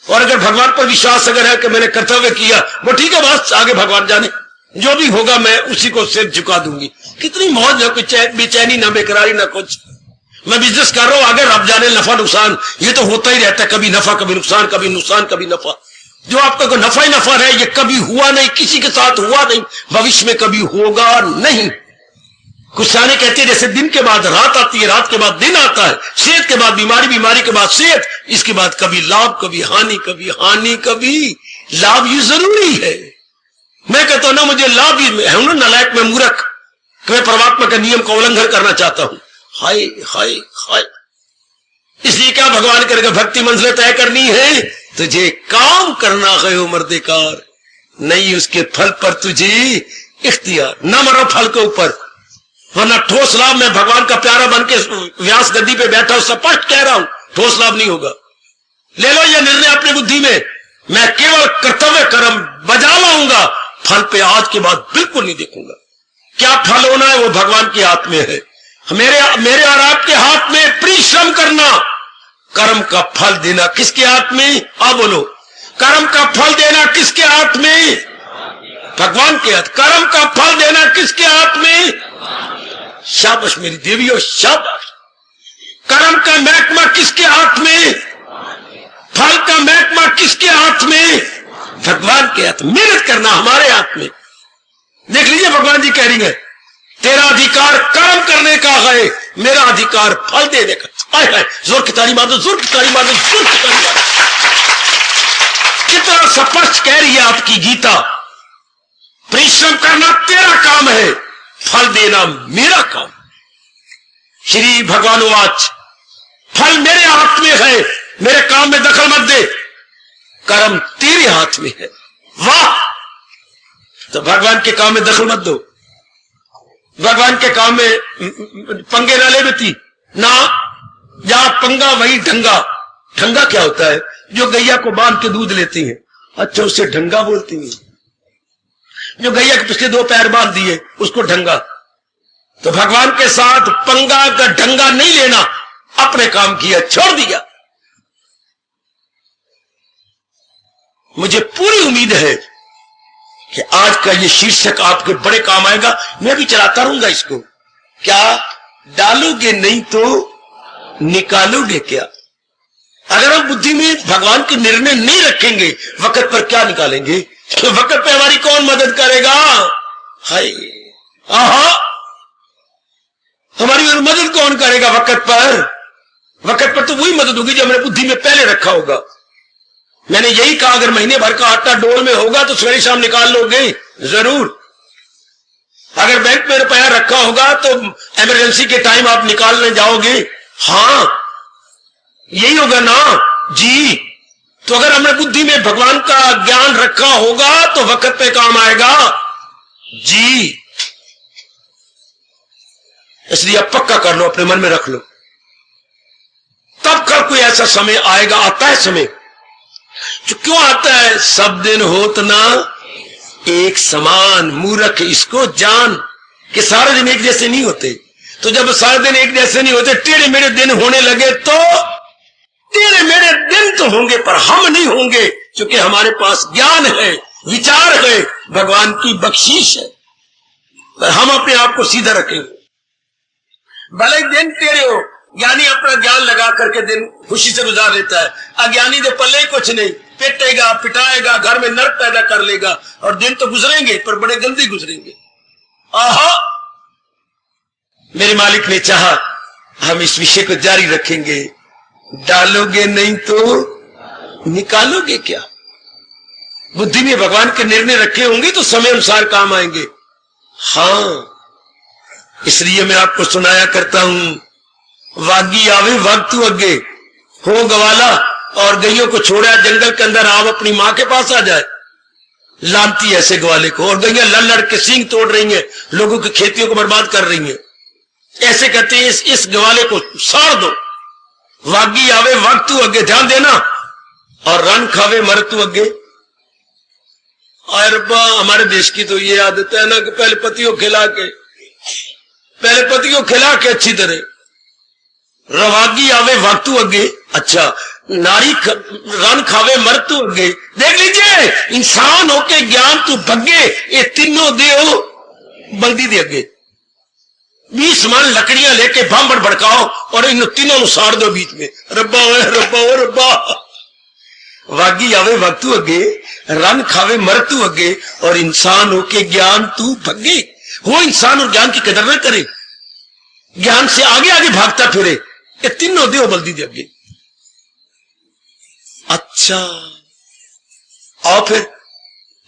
और अगर भगवान पर विश्वास अगर है कि मैंने कर्तव्य किया, वो ठीक है, बस आगे भगवान जाने, जो भी होगा मैं उसी को सिर झुका दूंगी। कितनी मौज है, कुछ बेचैनी ना, बेकरारी ना कुछ। मैं बिजनेस कर रहा हूं, आगे रब जाने नफा नुकसान, ये तो होता ही रहता है, कभी नफा कभी नुकसान, कभी नुकसान कभी नफा। जो आपका कोई नफा ही नफा है, ये कभी हुआ नहीं, किसी के साथ हुआ नहीं, भविष्य में कभी होगा नहीं। कुछ सारे कहते हैं जैसे दिन के बाद रात आती है, रात के बाद दिन आता है, सेहत के बाद बीमारी, बीमारी के बाद सेहत, इसके बाद कभी लाभ कभी हानि, कभी हानि कभी लाभ। ये जरूरी है। मैं कहता हूं ना, मुझे लाभ ही है ना, नालायक में मूर्ख, मैं परमात्मा के नियम का उल्लंघन करना चाहता हूं। हाय हाय हाय। इसलिए क्या भगवान करेगा, भक्ति मंजिल तय करनी है, तुझे काम करना है उम्रदेकार, नहीं उसके फल पर तुझे इख्तियार। न मरो फल के ऊपर, वरना ठोस लाभ। मैं भगवान का प्यारा बन के व्यास गद्दी पे बैठा हूं, स्पष्ट कह रहा हूं, ठोस लाभ नहीं होगा। ले लो यह निर्णय अपनी बुद्धि में, मैं केवल कर्तव्य कर्म बजा लाऊंगा, फल पे आज के बाद बिल्कुल नहीं देखूंगा। क्या फल होना है वो भगवान के हाथ में है, मेरे और आपके हाथ में। परिश्रम करना, कर्म का फल देना किसके हाथ में? आप बोलो, कर्म का फल देना किसके हाथ में? भगवान के हाथ। कर्म का फल देना किसके हाथ में? शाबाश मेरी देवियों, शाबाश। कर्म का महकमा किसके हाथ में? फल का महकमा किसके हाथ में? भगवान के हाथ। मेहनत करना हमारे हाथ में। देख लीजिए भगवान जी कह रही है, तेरा अधिकार कर्म करने का है, मेरा अधिकार फल देने का। आए हाय, जोर की ताली मारो, जोर की ताली मारो, जोर की ताली मारो। कितना स्पष्ट कह रही है आपकी गीता। परिश्रम करना तेरा काम है, फल देना मेरा काम। श्री भगवान वाच, फल मेरे हाथ में है, मेरे काम में दखल मत दे, कर्म तेरे हाथ में है। वाह! तो भगवान के काम में दखल मत दो, भगवान के काम में पंगे ना ले बेटी ना। जहां पंगा वही ढंगा। ढंगा क्या होता है? जो गैया को बांध के दूध लेती है, अच्छा उसे ढंगा बोलती है। जो गैया के पिछले दो पैर बांध दिए उसको ढंगा। तो भगवान के साथ पंगा का ढंगा नहीं लेना, अपने काम किया, छोड़ दिया। मुझे पूरी उम्मीद है कि आज का ये शीर्षक आपके बड़े काम आएगा। मैं भी चलाता रहूंगा इसको। क्या डालोगे नहीं तो निकालोगे क्या? अगर हम बुद्धि में भगवान के निर्णय नहीं रखेंगे, वक्त पर क्या निकालेंगे? वक्त पे हमारी कौन मदद करेगा? हाय आहा, हमारी मदद कौन करेगा वक्त पर? वक्त पर तो वही मदद होगी जो हमने बुद्धि में पहले रखा होगा। मैंने यही कहा, अगर महीने भर का आटा डोल में होगा तो सवेरे शाम निकाल लोगे जरूर। अगर बैंक में रुपया रखा होगा तो इमरजेंसी के टाइम आप निकालने जाओगे। हाँ, यही होगा ना जी। तो अगर हमने बुद्धि में भगवान का ज्ञान रखा होगा तो वक्त पे काम आएगा जी। इसलिए आप पक्का कर लो, अपने मन में रख लो। तब कल कोई ऐसा समय आएगा, आता है समय, जो क्यों आता है? सब दिन होत ना एक समान, मूर्ख इसको जान कि सारे दिन एक जैसे नहीं होते। तो जब सारे दिन एक जैसे नहीं होते, टेढ़े मेढ़े दिन होने लगे तो टेढ़े मेढ़े दिन तो होंगे, पर हम नहीं होंगे, क्योंकि हमारे पास ज्ञान है, विचार है, भगवान की बख्शीश है। पर हम अपने आप को सीधा रखेंगे। भले दिन टेढ़े हो, ज्ञानी अपना ज्ञान लगा करके दिन खुशी से गुजार लेता है। अज्ञानी दे पल्ले कुछ नहीं, पिटेगा, पिटाएगा, घर में नर्क पैदा कर लेगा, और दिन तो गुजरेंगे पर बड़े गंदे गुजरेंगे। आहा, मेरे मालिक ने चाहा हम इस विषय को जारी रखेंगे। डालोगे नहीं तो निकालोगे क्या? बुद्धि में भगवान के निर्णय रखे होंगे तो समय अनुसार काम आएंगे। हाँ, इसलिए मैं आपको सुनाया करता हूं, वागी आवे वक्त अगे हो गवाला, और गैयों को छोड़ा जंगल के अंदर, आप अपनी मां के पास आ जाए, लानती ऐसे ग्वाले को। और गैया लड़ लड़ के सींग तोड़ रही हैं, लोगों की खेतियों को बर्बाद कर रही हैं। ऐसे कहते हैं इस ग्वाले को साड़ दो। वागी आवे वक्त अगे, ध्यान देना, और रन खावे मरतू अगे। और हमारे देश की तो ये आदत है ना कि पहले पतियों खिला के अच्छी तरह, रवागी आवे वक्तू अगे। अच्छा, नारी रन खावे मरतू अगे। देख लीजिए, इंसान होके ज्ञान तू भगे, ये तीनों देव बल्दी दे अगे। 20 मन लकड़ियां लेके बांबड़ भड़काओ और इन तीनों को साड़ दो बीच में। रब्बा रब्बा रब्बा। वागी आवे वक्तू अगे, रन खावे मरतू अगे, और इंसान होके ज्ञान तू भगे। वो इंसान और ज्ञान की कदर न करे, ज्ञान से आगे आगे भागता फिरे, ये तीनों देव बल्दी दे अगे। अच्छा, और फिर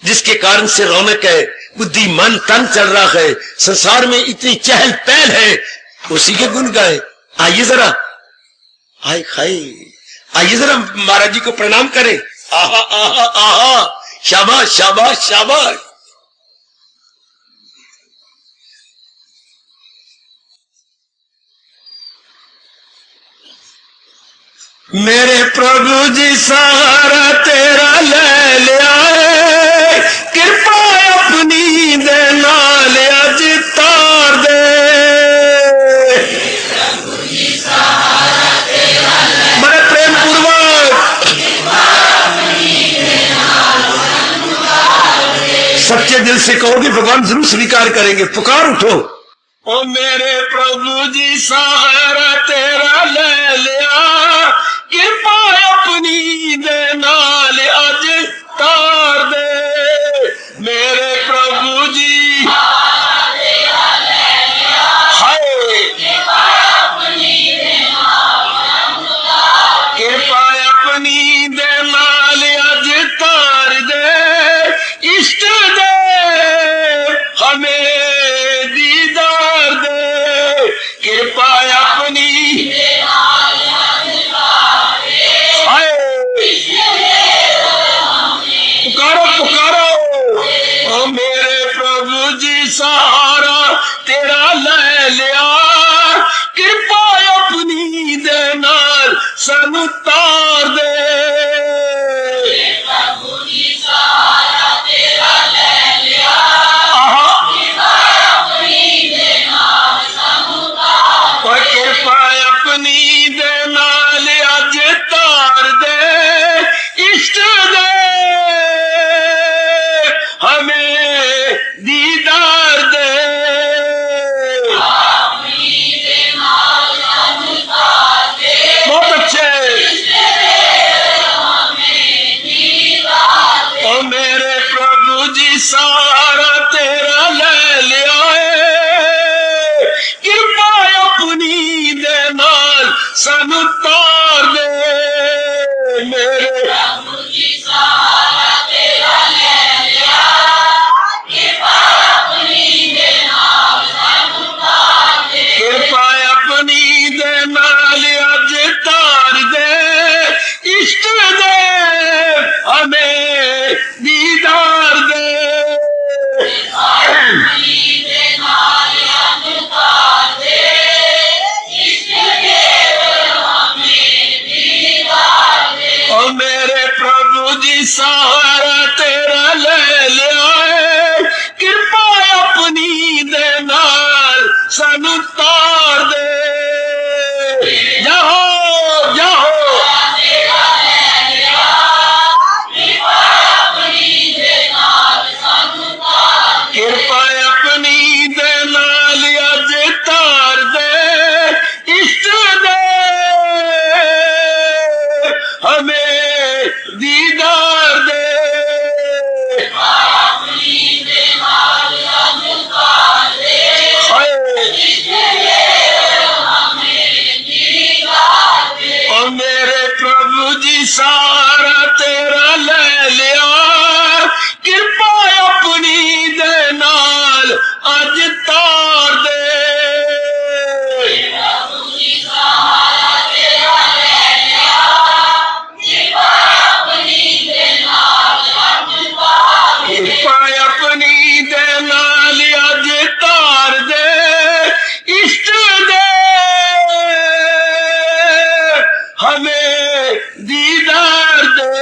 जिसके कारण से रौनक है, बुद्धि मन तन चल रहा है, संसार में इतनी चहल पहल है, उसी के गुण गाए। आइए जरा, आए खाए, आइए जरा महाराज जी को प्रणाम करें। आहा आहा आहा, शाबाश शाबाश शाबाश। मेरे प्रभु जी सहारा तेरा ले लिया है, कृपा अपनी दे नाल अज तार दे। बड़े प्रेम पूर्वक सच्चे दिल से कहोगे, भगवान जरूर स्वीकार करेंगे। पुकार उठो, ओ मेरे प्रभु जी सहारा तेरा ले लिया, कृपा अपनी दे नाल अज तार दे। मेरे प्रभु जी हाय, कृपा अपनी दे नाल अज तार दे। इष्ट दे हमें दीदार दे, कृपा अपनी पुकारो पुकारो। ओ मेरे प्रभु जी सहारा तेरा ले लिया, कृपा अपनी दे नाल सानू तार दे। प्रभु जी सहारा तेरा ले लिया, कृपा अपनी दे नाल सानू तार दे। कृपा अपनी दे नाल अज तार दे। इष्ट दे सानू तार दे मेरे कृपा अपनी दे नाल अज तार दे इष्ट दे हमें दीदार दे ओ मेरे प्रभु जी सहारा तेरा ले लिया है कृपा अपनी दे नाल सानू तार दे जाओ जाओ कृपा अपनी दे नाल अज तार दे इष्ट दे हमें दीदार दे और मेरे प्रभु जी सारा तेरा ले लिया कृपा अपनी दे नाल अज तार दे कृपा अपनी दे नाल अज तार दे इष्ट दे हमें दीदार दे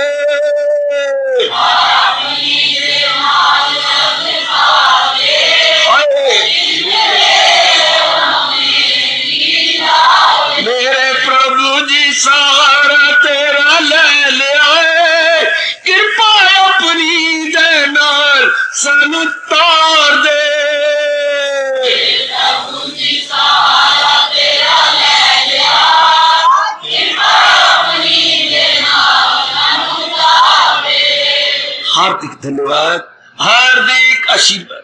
मेरे प्रभु जी सहारा तेरा ले लिया है कृपा अपनी दे नाल सानू तार दे हार्दिक धन्यवाद हार्दिक आशीर्वाद।